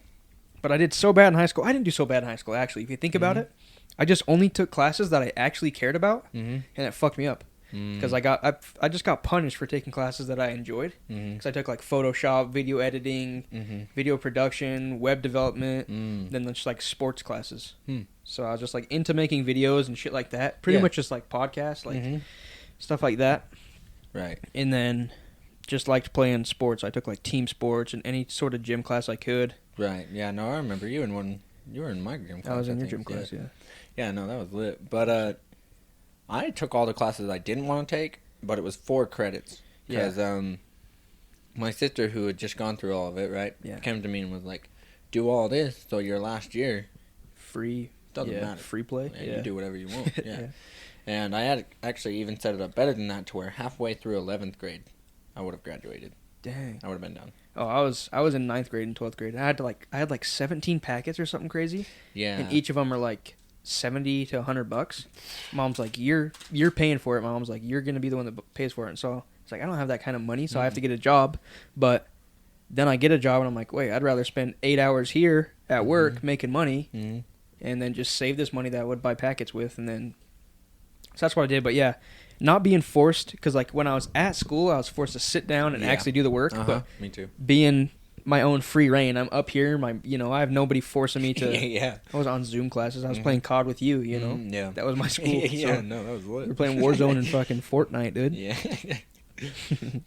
But I did so bad in high school. I didn't do so bad in high school, actually. If you think about Mhm. it, I just only took classes that I actually cared about, Mm-hmm. and it fucked me up. Because I just got punished for taking classes that I enjoyed. Mm-hmm. Because I took like Photoshop, video editing, Mm-hmm. video production, web development, Mm. then just like sports classes. Hmm. So I was just like into making videos and shit like that. Pretty Yeah. much just like podcasts. Like Mhm. stuff like that. Right. And then just liked playing sports. I took like team sports and any sort of gym class I could. Right. Yeah. No, I remember you in one. You were in my gym class. I was in your gym class. Yeah. Yeah. No, that was lit. But I took all the classes I didn't want to take, but it was 4 credits because my sister, who had just gone through all of it, right, came to me and was like, "Do all this, so your last year, free doesn't matter, free play. Yeah, you do whatever you want." Yeah. And I had actually even set it up better than that to where halfway through 11th grade, I would have graduated. Dang. I would have been done. Oh, I was in 9th grade and 12th grade. I had like 17 packets or something crazy. Yeah. And each of them are like $70 to $100. Mom's like, you're paying for it. Mom's like, you're gonna be the one that pays for it. And so it's like, I don't have that kind of money, so I have to get a job. But then I get a job and I'm like, wait, I'd rather spend 8 hours here at work making money, and then just save this money that I would buy packets with, and then. So that's what I did. But yeah, not being forced, because like when I was at school, I was forced to sit down and actually do the work. But me too. Being my own free reign, I'm up here. I have nobody forcing me to. Yeah. I was on Zoom classes. I was playing COD with you. You know. Yeah. That was my school. Yeah. No, that was lit. We were playing Warzone and fucking Fortnite, dude. Yeah.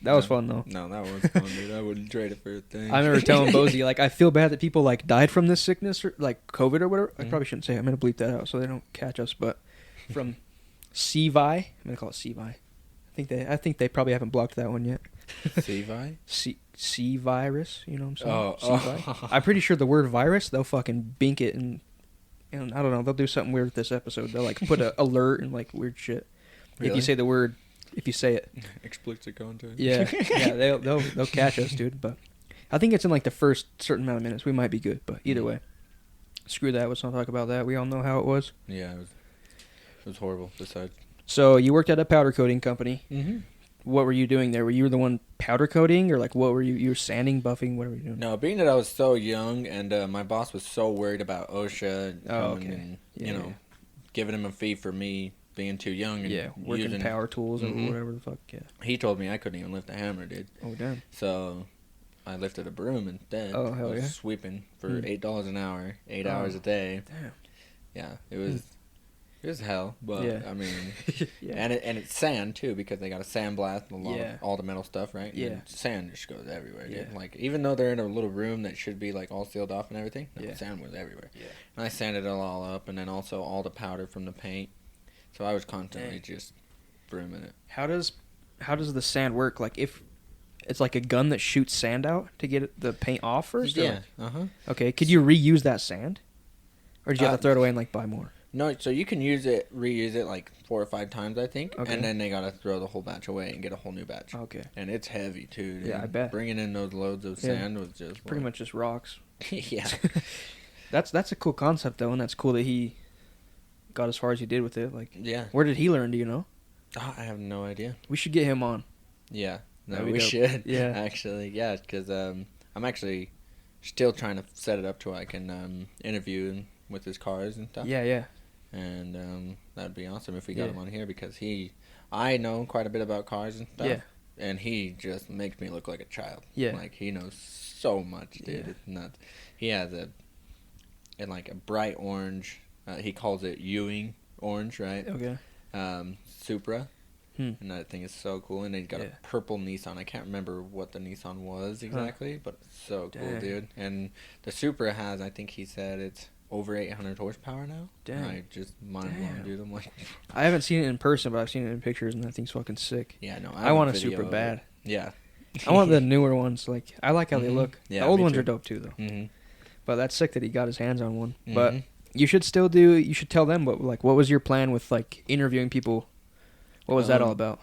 That was fun though. No, that was fun, dude. I wouldn't trade it for a thing. I remember telling Bozy, like, I feel bad that people like died from this sickness, or like COVID or whatever. I probably shouldn't say it. I'm gonna bleep that out so they don't catch us. But from C-Vi, I'm gonna call it C-Vi. I think they probably haven't blocked that one yet. C-Vi? C virus, you know what I'm saying? Oh. C-Vi. I'm pretty sure the word virus, they'll fucking bink it and I don't know, they'll do something weird with this episode. They'll like put a alert and like weird shit. Really? If you say the word, if you say it. Explicit content. Yeah, they'll catch us, dude. But I think it's in like the first certain amount of minutes. We might be good, but either way, screw that. Let's not talk about that. We all know how it was. Yeah, it was horrible. Besides, so you worked at a powder coating company. Mm-hmm. What were you doing there? Were you the one powder coating, or like what were you? You were sanding, buffing. What were you doing? No, being that I was so young and my boss was so worried about OSHA and giving him a fee for me being too young and working using power tools or whatever the fuck. Yeah. He told me I couldn't even lift a hammer, dude. Oh damn. So I lifted a broom instead. Oh hell yeah. Sweeping for $8 an hour, 8 hours a day. Damn. Yeah, it was hell, but I mean, yeah. and it's sand too because they got a sandblast along all the metal stuff, right? Yeah. And sand just goes everywhere. Yeah. Dude. Like even though they're in a little room that should be like all sealed off and everything, sand was everywhere. Yeah. And I sanded it all up, and then also all the powder from the paint. So I was constantly just brooming it. How does the sand work? Like if it's like a gun that shoots sand out to get the paint off first? Yeah. Okay. Could you reuse that sand, or did you have to throw it away and like buy more? No, so you can reuse it like 4 or 5 times, I think. Okay. And then they gotta throw the whole batch away and get a whole new batch. Okay. And it's heavy too. Dude. Yeah, I bet. Bringing in those loads of sand was just pretty much just rocks. Yeah. That's a cool concept though, and that's cool that he got as far as he did with it. Like, yeah. Where did he learn? Do you know? Oh, I have no idea. We should get him on. Yeah. No, we should. Yeah. Actually, yeah, because I'm actually still trying to set it up to where I can interview him with his cars and stuff. Yeah. And that'd be awesome if we got him on here because I know quite a bit about cars and stuff. Yeah. And he just makes me look like a child. Yeah. Like he knows so much, dude. Yeah. It's nuts. He has a bright orange. He calls it Ewing orange, right? Okay. Supra. And that thing is so cool. And then he's got a purple Nissan. I can't remember what the Nissan was exactly, but it's so cool, dude. And the Supra has, I think he said it's over 800 horsepower now. Damn. I just mind blown, dude. I'm like, I haven't seen it in person, but I've seen it in pictures, and that thing's fucking sick. Yeah, no, I want a Supra bad. Yeah. I want the newer ones. Like, I like how they look. Yeah, the old ones are dope too, though. Mm-hmm. But that's sick that he got his hands on one. But you should still you should tell them what was your plan with like interviewing people? What was that all about?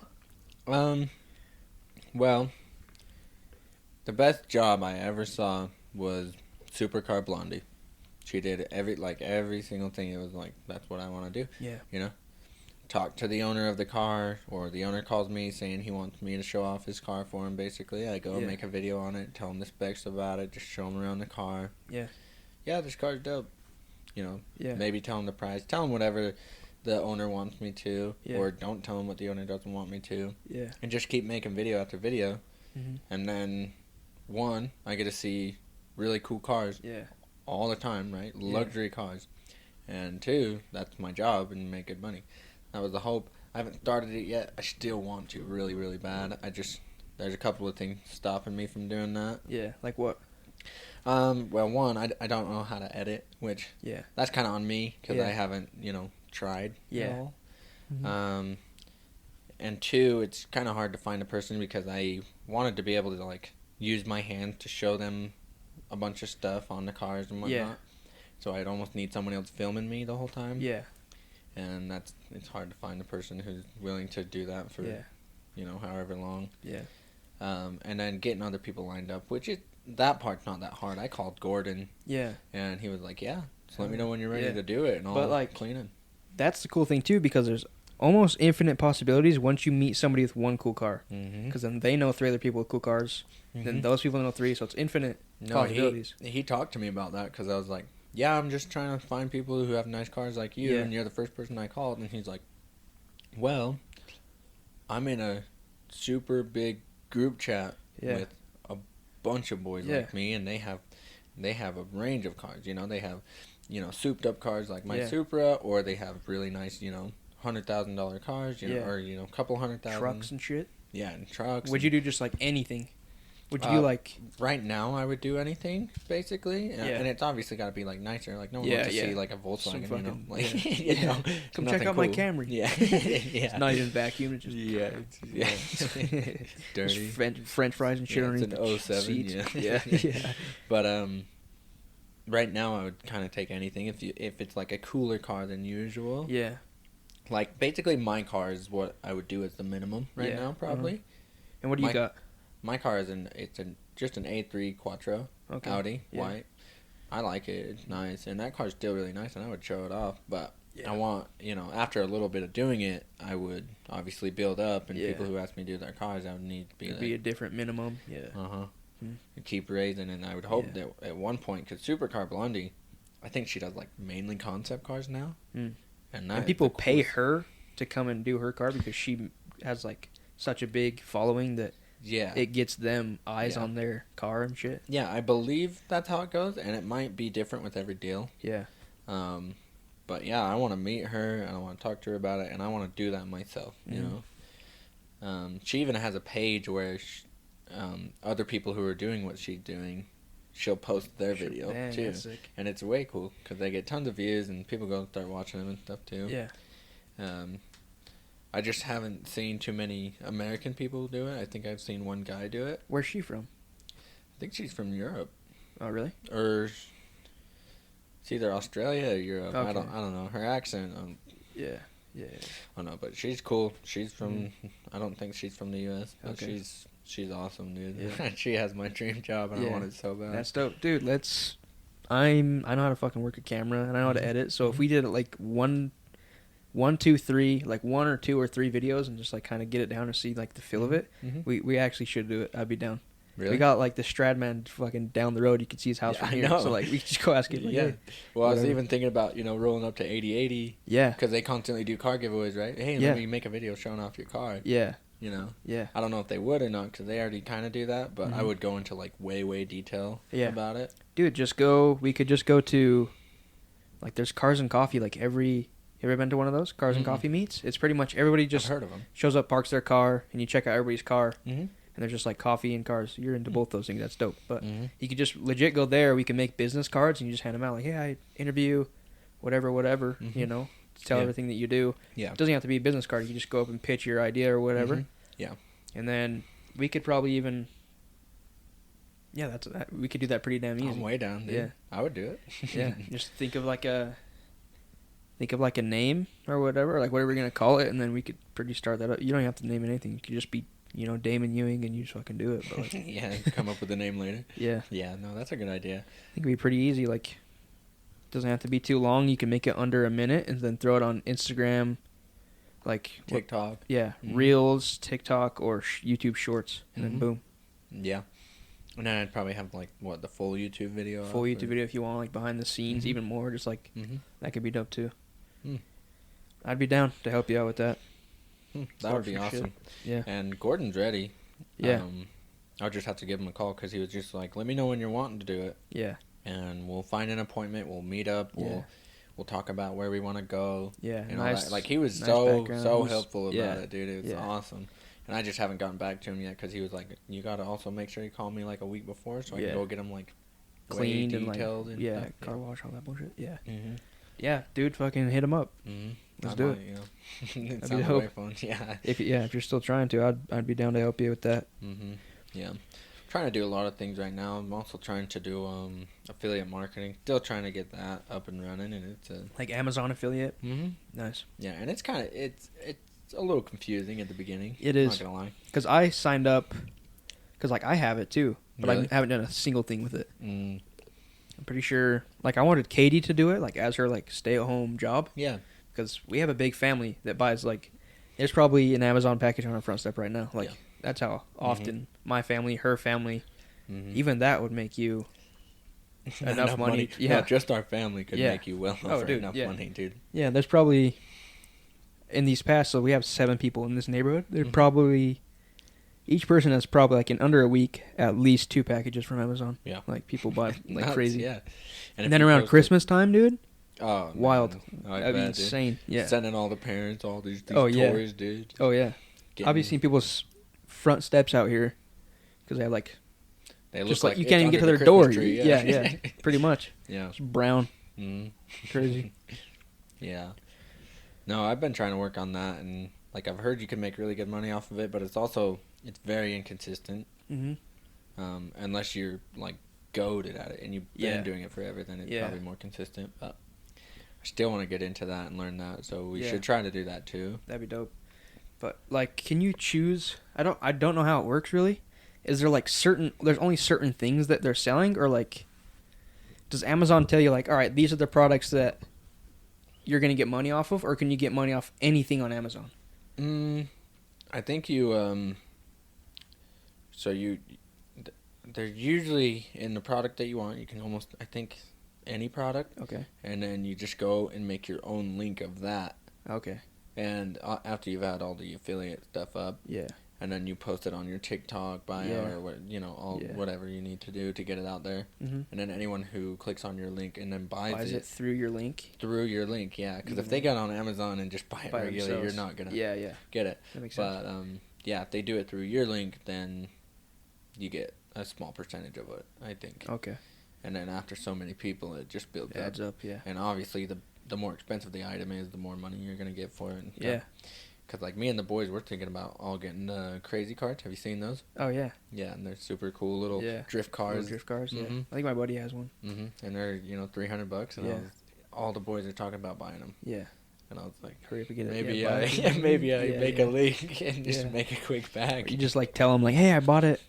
Well, the best job I ever saw was Supercar Blondie. She did every single thing. It was like, that's what I want to do. Yeah. You know? Talk to the owner of the car, or the owner calls me saying he wants me to show off his car for him, basically. I go make a video on it, tell him the specs about it, just show him around the car. Yeah. Yeah, this car's dope. You know? Yeah. Maybe tell him the price. Tell him whatever the owner wants me to, or don't tell him what the owner doesn't want me to. Yeah. And just keep making video after video. And then, one, I get to see really cool cars. Yeah. All the time, right? Luxury cars. And two, that's my job and make good money. That was the hope. I haven't started it yet. I still want to really, really bad. There's a couple of things stopping me from doing that. Yeah, like what? Well, one, I don't know how to edit, which that's kind of on me because I haven't, tried at all. Mm-hmm. And two, it's kind of hard to find a person because I wanted to be able to like use my hand to show them a bunch of stuff on the cars and whatnot. Yeah. So I'd almost need someone else filming me the whole time. Yeah. And it's hard to find a person who's willing to do that for, however long. Yeah. And then getting other people lined up, that part's not that hard. I called Gordon. Yeah. And he was like, yeah, just let me know when you're ready to do it, and I'll clean it. That's the cool thing, too, because there's almost infinite possibilities once you meet somebody with one cool car. Because then they know 3 other people with cool cars. Then those people know 3, so it's infinite possibilities. He talked to me about that because I was like, yeah, I'm just trying to find people who have nice cars like you, and you're the first person I called. And he's like, well, I'm in a super big group chat with a bunch of boys like me, and they have a range of cars. They have, souped up cars like my Supra, or they have really nice, $100,000 cars, or a couple $100,000 trucks and shit. Yeah, and trucks. Would you do just like anything? Would you do like right now? I would do anything basically, and it's obviously got to be like nicer. Like no one wants to see like a Volkswagen, Come check out my Camry. Yeah, it's not even vacuumed. It's just dirty. Just French fries and shit underneath the 07. Seats. Yeah. But right now I would kind of take anything if it's like a cooler car than usual. Yeah. Like basically my car is what I would do as the minimum right now probably. And what do you got? My car is just an A3 Quattro Audi white. I like it. It's nice, and that car's still really nice, and I would show it off. But I want, after a little bit of doing it, I would obviously build up, and people who ask me to do their cars, I would need to be a different minimum. Yeah. Keep raising, and I would hope that at one point, because Supercar Blondie, I think she does like mainly concept cars now, and people pay her to come and do her car because she has like such a big following that. Yeah, it gets them eyes on their car and shit. Yeah, I believe that's how it goes, and it might be different with every deal. Yeah. But yeah, I want to meet her, and I want to talk to her about it, and I want to do that myself. You know, she even has a page where other people who are doing what she's doing, she'll post their video too, and it's way cool because they get tons of views, and people go start watching them and stuff too. Yeah. I just haven't seen too many American people do it. I think I've seen one guy do it. Where's she from? I think she's from Europe. Oh, really? Or it's either Australia or Europe. Okay. I don't know. Her accent. Yeah. I don't know, but she's cool. She's from. I don't think she's from the U.S. But she's awesome, dude. Yeah. She has my dream job, and I want it so bad. That's dope, dude. I know how to fucking work a camera, and I know how to edit. So if we did like one, 2, 3, like 1 or 2 or 3 videos, and just like kind of get it down and see like the feel of it, we actually should do it. I'd be down. Really? We got like the Stradman fucking down the road. You can see his house from here. So like we could just go ask him. Like, yeah. Well, I was even thinking about rolling up to 8080. Yeah. Because they constantly do car giveaways, right? Hey, let me make a video showing off your car. Yeah. Yeah. I don't know if they would or not because they already kind of do that, but I would go into like way detail about it. Dude, we could just go to like there's Cars and Coffee like every. You ever been to one of those Cars and Coffee meets? It's pretty much everybody just I've heard of them. Shows up, parks their car, and you check out everybody's car. And there's just like coffee and cars. You're into both those things. That's dope. But you could just legit go there. We can make business cards and you just hand them out. Like, hey, I interview whatever, tell everything that you do. Yeah. It doesn't have to be a business card. You can just go up and pitch your idea or whatever. Yeah. And then we could probably even... Yeah, we could do that pretty damn easy. I'm way down, dude. Yeah. I would do it. Yeah. Just think of like a name or whatever, like whatever we're going to call it, and then we could pretty start that up. You don't have to name it anything. You could just be... Damon Ewing, and you just fucking do it. But like, yeah, come up with a name later. Yeah. Yeah, no, that's a good idea. I think it'd be pretty easy. Like, it doesn't have to be too long. You can make it under a minute and then throw it on Instagram, like TikTok. Reels, TikTok, or YouTube Shorts, and then boom. Yeah. And then I'd probably have like the full YouTube video. Full YouTube video if you want, like behind the scenes, even more. Just like that could be dope too. I'd be down to help you out with that. That would be awesome. Yeah. And Gordon's ready. Yeah. I'll just have to give him a call because he was just like, let me know when you're wanting to do it. Yeah. And we'll find an appointment. We'll meet up. We'll we'll talk about where we want to go. Yeah, and nice. all that. Like he was nice so background. helpful about it, dude. It was Yeah. awesome. And I just haven't gotten back to him yet because he was like, you got to also make sure you call me like a week before so I can go get him like cleaned and detailed like and car wash, all that bullshit. Yeah. Mm-hmm. Yeah, dude, fucking hit him up. Mm-hmm. Let's do it. You know, it That'd be sounds dope. way fun. Yeah. If you're still trying to, I'd be down to help you with that. Mm-hmm. Yeah. Trying to do a lot of things right now. I'm also trying to do affiliate marketing. Still trying to get that up and running, and it's like Amazon affiliate. Mm-hmm. Nice. Yeah, and it's kind of it's a little confusing at the beginning. It is. I'm not gonna lie. Because I signed up, because like I have it too, but Really? I haven't done a single thing with it. Mm. I'm pretty sure. Like I wanted Katie to do it, like as her like stay-at-home job. Yeah. Because we have a big family that buys like, there's probably an Amazon package on our front step right now. Like that's how often my family, her family, even that would make you enough money. Yeah, no, just our family could make you well over enough money, dude. Yeah, there's probably in these past. So we have 7 people in this neighborhood. There's probably each person has probably like in under a week at least 2 packages from Amazon. Yeah, like people buy like Nuts, crazy. Yeah, and then around Christmas time, dude. Oh, wild! Oh, that'd be insane. Dude. Yeah, sending all the parents all these toys, dude. Oh yeah, I've been seeing people's front steps out here because they have like. They just look like you can't even get to their door. Tree, yeah, pretty much. Yeah, it's brown. Mm-hmm. Crazy. Yeah. No, I've been trying to work on that, and like I've heard you can make really good money off of it, but it's very inconsistent. Mm-hmm. Unless you're like goated at it and you've been doing it forever, then it's probably more consistent. But I still want to get into that and learn that, so we should try to do that too. That'd be dope. But like, can you choose? I don't know how it works really. Is there like there's only certain things that they're selling, or like, does Amazon tell you like, all right, these are the products that you're gonna get money off of, or can you get money off anything on Amazon? I think you they're usually in the product that you want. You can almost, I think, any product. Okay. And then you just go and make your own link of that. Okay. And after you've had all the affiliate stuff up. Yeah. And then you post it on your TikTok bio or whatever you need to do to get it out there. Mm-hmm. And then anyone who clicks on your link and then buys it through your link. Yeah. Because if they get on Amazon and just buy it regularly, you're not gonna get it. That makes sense. But if they do it through your link, then you get a small percentage of it, I think. Okay. And then after so many people, it just builds up. Adds up, yeah. And obviously, the more expensive the item is, the more money you're gonna get for it. Yeah. Because like me and the boys, we're thinking about all getting the crazy carts. Have you seen those? Oh yeah. Yeah, and they're super cool little drift cars. Drift cars. Mm-hmm. Yeah. I think my buddy has one. Mm-hmm. And they're $300, and all the boys are talking about buying them. Yeah. And I was like, hurry up and get it. Maybe I make a link and just make a quick bag. Or you just like tell them like, hey, I bought it.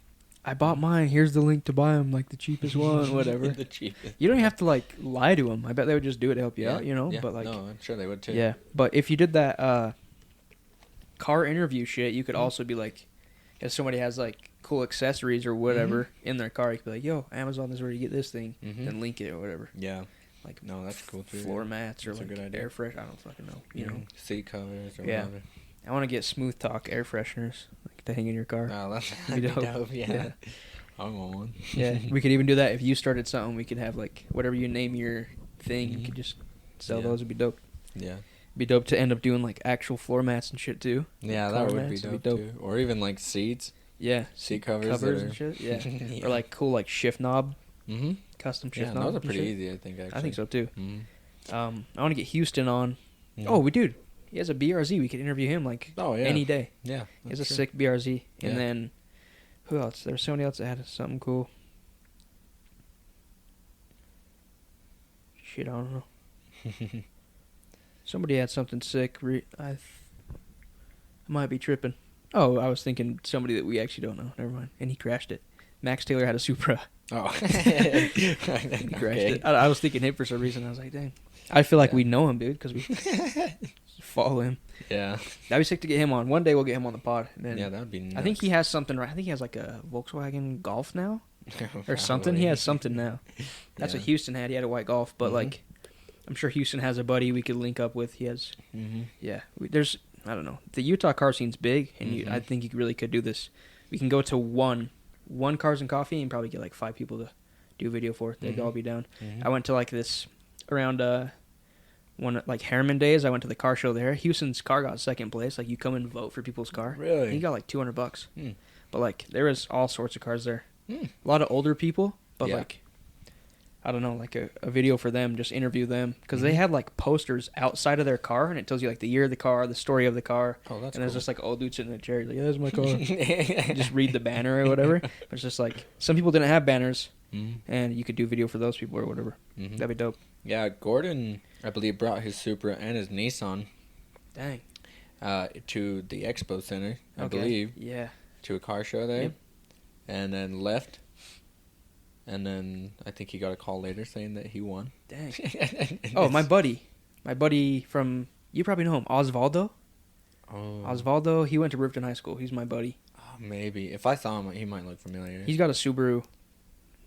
I bought mine. Here's the link to buy them, like the cheapest one, whatever. The cheapest. You don't have to like lie to them. I bet they would just do it to help you out, Yeah. But like, no, I'm sure they would too. Yeah, but if you did that car interview shit, you could also be like, if somebody has like cool accessories or whatever in their car, you could be like, yo, Amazon is where you get this thing, and link it or whatever. Yeah. Like no, that's cool too. Floor mats or that's like a good idea. air fresh. I don't fucking know. You know, seat covers or whatever. I want to get Smoothtalk air fresheners like to hang in your car. Oh, that'd be dope. Yeah. I want one. Yeah, we could even do that if you started something. We could have like whatever you name your thing. You could just sell those. It'd be dope. Yeah. Be dope to end up doing like actual floor mats and shit too. Yeah, that would be dope too. Or even like seats. Yeah, seat covers and shit. Yeah. Or like cool like shift knob. Mm-hmm. Custom shift knob. Yeah, those are pretty easy. I think actually. I think so too. Mm-hmm. I want to get Houston on. Mm-hmm. Oh, we do. He has a BRZ. We could interview him like any day. Yeah, he has a sick BRZ. And then who else? There was somebody else that had something cool. Shit, I don't know. Somebody had something sick. I might be tripping. Oh, I was thinking somebody that we actually don't know. Never mind. And he crashed it. Max Taylor had a Supra. Oh. He crashed it. I was thinking him for some reason. I was like, dang. I feel like we know him, dude, because we follow him. Yeah. That'd be sick to get him on. One day we'll get him on the pod. And then that'd be nuts. I think he has something right. I think he has like a Volkswagen Golf now. Or something. He has something now. That's what Houston had. He had a white Golf. But like, I'm sure Houston has a buddy we could link up with. He has. Yeah. There's, I don't know. The Utah car scene's big. And I think you really could do this. We can go to one Cars and Coffee and probably get like 5 people to do a video for it. They'd all be down. I went to like this around one like Harriman days. I went to the car show there. Houston's car got second place. Like you come and vote for people's car. Really? He got like $200. Hmm. But like there was all sorts of cars there. Hmm. A lot of older people, but Yeah. like I don't know, like a video for them, just interview them because they had like posters outside of their car and it tells you like the year of the car, the story of the car. Oh, that's and there's cool. just like old dude sitting in a chair. He's like, yeah, that's my car. Just read the banner or whatever. But it's just like some people didn't have banners, and you could do video for those people or whatever. That'd be dope. Yeah, Gordon, I believe, brought his Supra and his Nissan Dang. to the Expo Center, I Okay. believe, Yeah. to a car show there, Yep. and then left. And then I think he got a call later saying that he won. Dang. Oh, my buddy from, you probably know him, Osvaldo. Oh. Osvaldo, he went to Ripton High School. He's my buddy. Oh, maybe. If I saw him, he might look familiar. He's got a Subaru.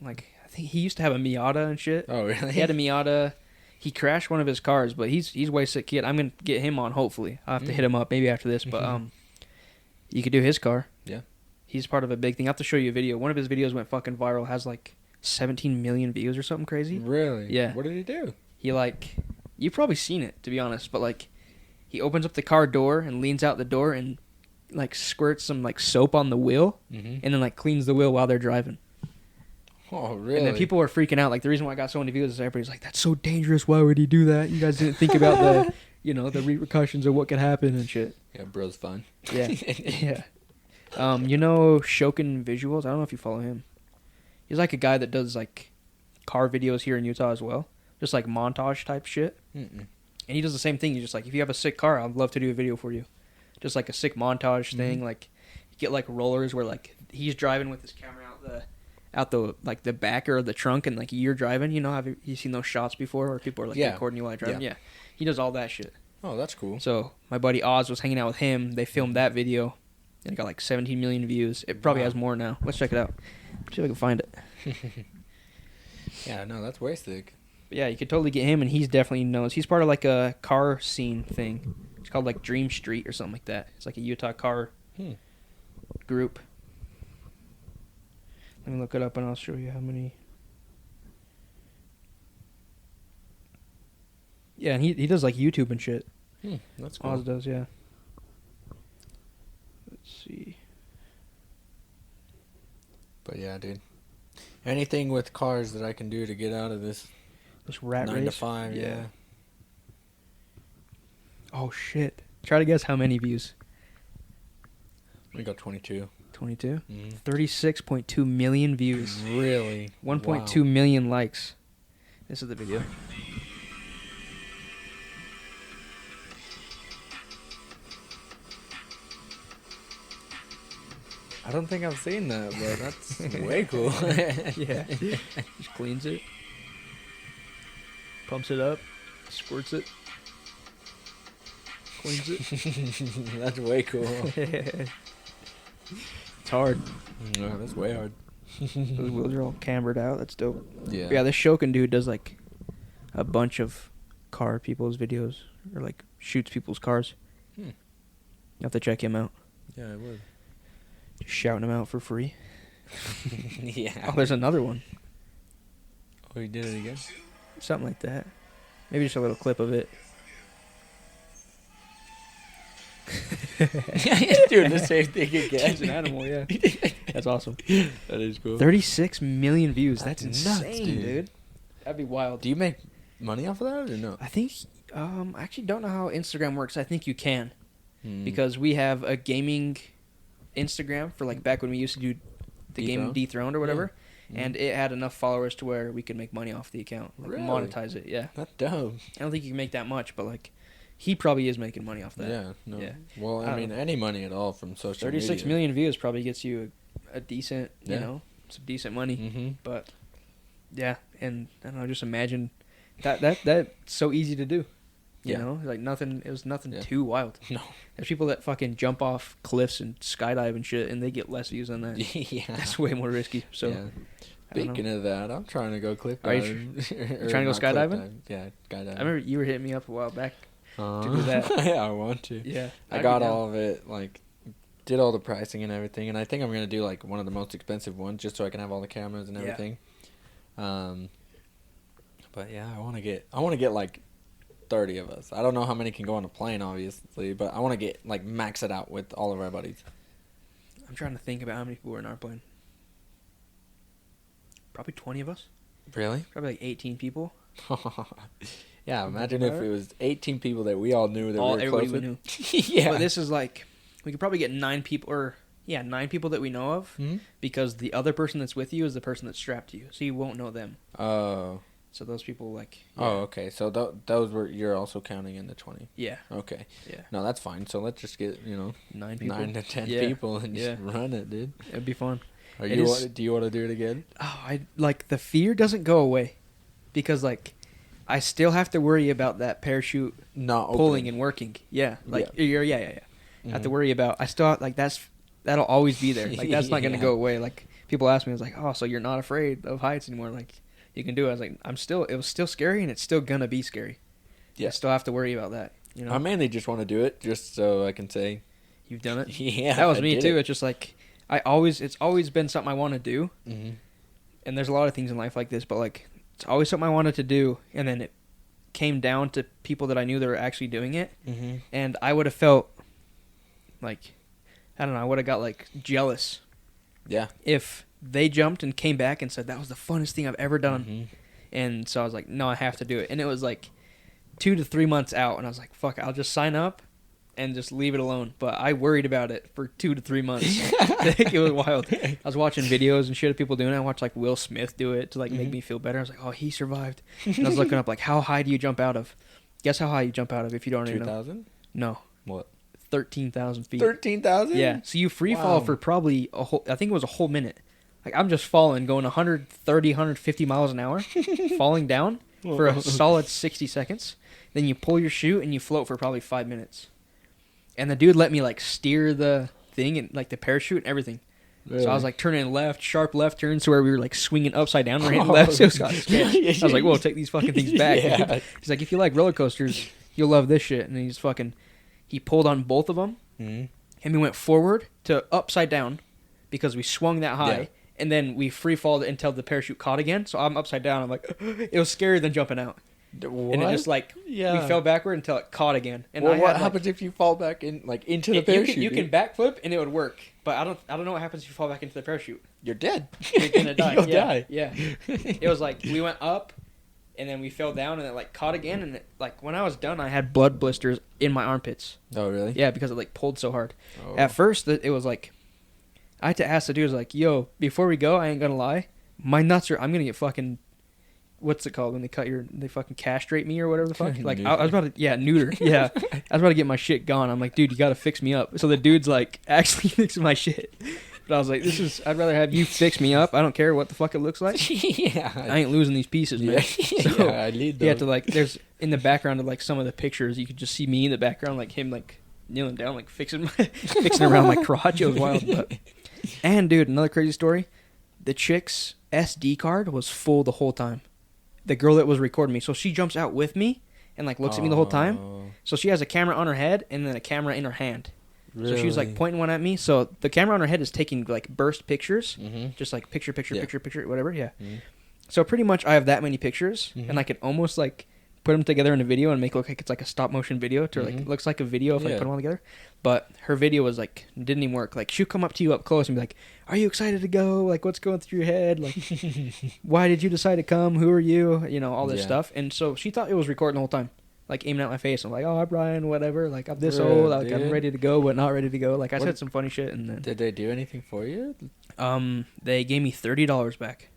Like, I think he used to have a Miata and shit. Oh, really? He had a Miata. He crashed one of his cars, but he's way sick kid. I'm going to get him on, hopefully. I'll have to hit him up maybe after this, but you could do his car. Yeah. He's part of a big thing. I have to show you a video. One of his videos went fucking viral. Has like 17 million views or something crazy. Really? Yeah. What did he do? He like, you've probably seen it to be honest, but like, he opens up the car door and leans out the door and like squirts some like soap on the wheel and then like cleans the wheel while they're driving. Oh, really? And then people were freaking out. Like the reason why I got so many views is everybody's like, "That's so dangerous. Why would he do that? You guys didn't think about the, the repercussions of what could happen and shit." Yeah, bro's fun. Yeah, yeah. Shokin Visuals. I don't know if you follow him. He's like a guy that does like car videos here in Utah as well, just like montage type shit. And he does the same thing. He's just like, if you have a sick car, I'd love to do a video for you. Just like a sick montage thing. Like, you get like rollers where like he's driving with his camera out the like the back or the trunk, and like you're driving. You know, have you seen those shots before where people are like recording you while you're driving? Yeah, he does all that shit. Oh, that's cool. So my buddy Oz was hanging out with him. They filmed that video, and it got like 17 million views. It probably has more now. Let's check it out. See if I can find it. Yeah, no, that's way sick. But yeah, you could totally get him, and he's definitely knows. He's part of like a car scene thing. It's called like Dream Street or something like that. It's like a Utah car group. Let me look it up, and I'll show you how many. Yeah, and he does like YouTube and shit. That's cool. Oz does, yeah. Let's see. But yeah, dude. Anything with cars that I can do to get out of this rat 9 race. to 5, yeah. Oh shit! Try to guess how many views. We got 22. 22. 36.2 million views. Really? 1.2 million likes. This is the video. I don't think I've seen that, but that's way cool. Yeah. Just cleans it. Pumps it up. Squirts it. Cleans it. That's way cool. It's hard. No, that's way hard. Those wheels are all cambered out. That's dope. Yeah. But yeah, this Shokin dude does like a bunch of car people's videos or like shoots people's cars. You have to check him out. Yeah, I would. Just shouting him out for free. Yeah. Oh, there's another one. Oh, he did it again? Something like that. Maybe just a little clip of it. Doing the same thing again. He's an animal, yeah. That's awesome. That is cool. 36 million views. That's That's insane, nuts, dude. dude. That'd be wild. Do you make money off of that or no? I think, I actually don't know how Instagram works. I think you can. Because we have a gaming Instagram for like back when we used to do the game Dethroned or whatever. And it had enough followers to where we could make money off the account. Like Really? monetize it, yeah. That's dope. I don't think you can make that much, but like, he probably is making money off that. Yeah, no. Yeah. Well, I mean, any money at all from social media. 36 million views probably gets you a decent, Yeah. some decent money. Mm-hmm. But yeah, and I don't know, just imagine that's so easy to do. You know, like nothing. It was nothing too wild. No. There's people that fucking jump off cliffs and skydive and shit, and they get less views than that. Yeah. That's way more risky. So, yeah. Speaking of that, I'm trying to go cliff Are you dive. you trying to go skydiving? Yeah, skydiving. I remember you were hitting me up a while back to do that. Yeah, I want to. Yeah, I got all of it, like, did all the pricing and everything, and I think I'm gonna do like one of the most expensive ones just so I can have all the cameras and everything. But yeah, I want to get like 30 of us. I don't know how many can go on a plane, obviously, but I want to get, like, max it out with all of our buddies. I'm trying to think about how many people were in our plane. Probably 20 of us. Really? Probably like 18 people. Yeah, imagine if it was 18 people that we all knew that we were everybody close we with. knew. Yeah. But this is like, we could probably get 9 people, 9 people that we know of, because the other person that's with you is the person that's strapped to you, so you won't know them. Oh. So those people, like... Yeah. Oh, okay. So those were... You're also counting in the 20. Yeah. Okay. Yeah. No, that's fine. So let's just get, 9 people. 9 to 10 people and just run it, dude. It'd be fun. Do you want to do it again? Oh, the fear doesn't go away, because, like, I still have to worry about that parachute not pulling and working. Yeah. Like, yeah. I have to worry about... I still... Like, that'll always be there. Like, that's not going to go away. Like, people ask me, I was like, oh, so you're not afraid of heights anymore? Like... You can do it. I was like, it was still scary, and it's still gonna be scary. Yeah. I still have to worry about that. I mainly just want to do it just so I can say, you've done it. Yeah, that was me too. It's just like it's always been something I want to do. Mm-hmm. And there's a lot of things in life like this, but like it's always something I wanted to do, and then it came down to people that I knew that were actually doing it, and I would have felt like, I don't know, I would have got like jealous. Yeah. If they jumped and came back and said that was the funnest thing I've ever done, and so I was like, no, I have to do it. And it was like 2 to 3 months out, and I was like, fuck, I'll just sign up and just leave it alone. But I worried about it for 2 to 3 months. It was wild. I was watching videos and shit of people doing it. I watched like Will Smith do it to like make me feel better. I was like, oh, he survived. And I was looking up like, how high do you jump out of? Guess how high you jump out of if you don't already know. 2,000? No. What? 13,000 feet. 13,000? Yeah. So you free fall for probably I think it was a whole minute. Like, I'm just falling, going 130, 150 miles an hour, falling down for a solid 60 seconds. Then you pull your chute and you float for probably 5 minutes. And the dude let me, like, steer the thing and, like, the parachute and everything. Really? So I was, like, turning left, sharp left turns to where we were, like, swinging upside down, right and left. So I was like, whoa, take these fucking things back. Yeah. He's like, if you like roller coasters, you'll love this shit. And he pulled on both of them. Mm-hmm. And we went forward to upside down because we swung that high. Yeah. And then we free falled until the parachute caught again. So I'm upside down. I'm like, it was scarier than jumping out. What? And it just like, we fell backward until it caught again. And what happens if you fall back into the parachute? You can backflip and it would work. But I don't know what happens if you fall back into the parachute. You're dead. You're gonna die. You'll die. Yeah. It was like, we went up and then we fell down and it like caught again. And it, like when I was done, I had blood blisters in my armpits. Oh, really? Yeah, because it like pulled so hard. Oh. At first, it was like, I had to ask the dude, like, yo, before we go, I ain't gonna lie, my nuts I'm gonna get fucking, what's it called when they fucking castrate me or whatever the fuck? Like, I was about to, neuter. Yeah. I was about to get my shit gone. I'm like, dude, you gotta fix me up. So the dude's like, actually fixing my shit. But I was like, I'd rather have you fix me up. I don't care what the fuck it looks like. Yeah. I ain't losing these pieces, man. So I need those. You have to, like, there's, in the background of, like, some of the pictures, you could just see me in the background, like, him, like, kneeling down, like, fixing around my crotch. It was wild, but... And, dude, another crazy story. The chick's SD card was full the whole time. The girl that was recording me. So she jumps out with me and, like, looks at me the whole time. So she has a camera on her head and then a camera in her hand. Really? So she was, like, pointing one at me. So the camera on her head is taking, like, burst pictures. Mm-hmm. Just, like, picture, whatever. Yeah. Mm-hmm. So pretty much I have that many pictures. Mm-hmm. And I can almost, like, put them together in a video and make it look like it's, like, a stop-motion video. To like, it looks like a video if I put them all together. But her video was, like, didn't even work. Like, she'll come up to you up close and be like, are you excited to go? Like, what's going through your head? Like, why did you decide to come? Who are you? You know, all this stuff. And so she thought it was recording the whole time. Like, aiming at my face. I'm like, oh, Brian, whatever. Like, I'm this old. Like, I'm ready to go, but not ready to go. Like, I said some funny shit. And then... Did they do anything for you? They gave me $30 back.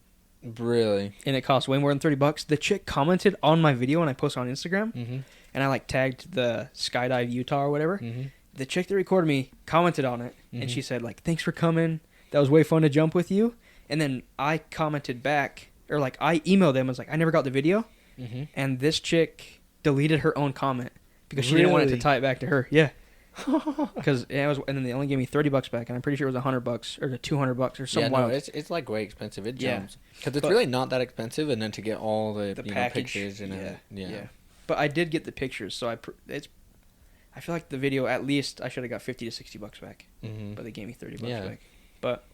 Really? And it cost way more than $30. The chick commented on my video when I posted on Instagram. Mm-hmm. And I, like, tagged the Skydive Utah or whatever. Mm-hmm. The chick that recorded me commented on it, and she said, like, thanks for coming. That was way fun to jump with you. And then I commented back, or, like, I emailed them. I was like, I never got the video. Mm-hmm. And this chick deleted her own comment because she didn't want it to tie it back to her. Yeah. Because it was, and then they only gave me $30 back, and I'm pretty sure it was $100 or $200 or something. Yeah, no, it's like way expensive. It jumps because it's really not that expensive, and then to get all the package, pictures and yeah. But I did get the pictures, so I feel like the video, at least I should have got $50 to $60 back, but they gave me $30 back. But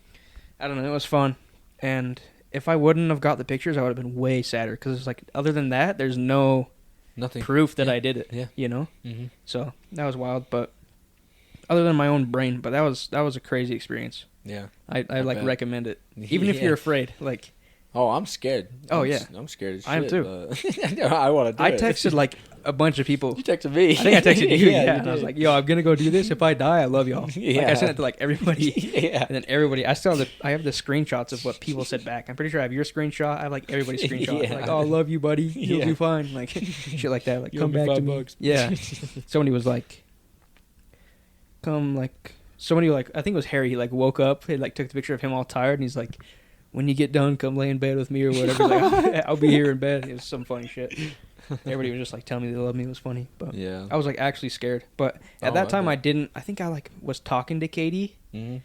I don't know, it was fun, and if I wouldn't have got the pictures, I would have been way sadder because it's like, other than that, there's no Nothing. proof that I did it. Yeah. You know. Mm-hmm. So that was wild, but other than my own brain, but that was a crazy experience. Yeah. I like bet. recommend it, even if Yeah. you're afraid. Like, Oh, I'm scared. I'm scared as shit. I am too. But I want to do it. I texted like a bunch of people. You texted me. I think I texted you. Yeah, yeah, and I was like, "Yo, I'm gonna go do this. If I die, I love y'all." Yeah. Like I sent it to like everybody. Yeah. And then everybody, I have the screenshots of what people said back. I'm pretty sure I have your screenshot. I have like everybody's screenshot. Yeah. Like, "Oh, I love you, buddy. You'll Yeah. be fine." Like shit like that. Like, You come owe me back to $5 me. bucks. Yeah. Somebody was like, somebody like, I think it was Harry. He like woke up. He like took the picture of him all tired, and he's like, "When you get done, come lay in bed with me or whatever." He's like, I'll be here in bed. It was some funny shit. Everybody was just like telling me they loved me. It was funny, but Yeah. I was like actually scared. But at Oh, that I time, bet. I didn't. I think I like was talking to Katie. Mm-hmm.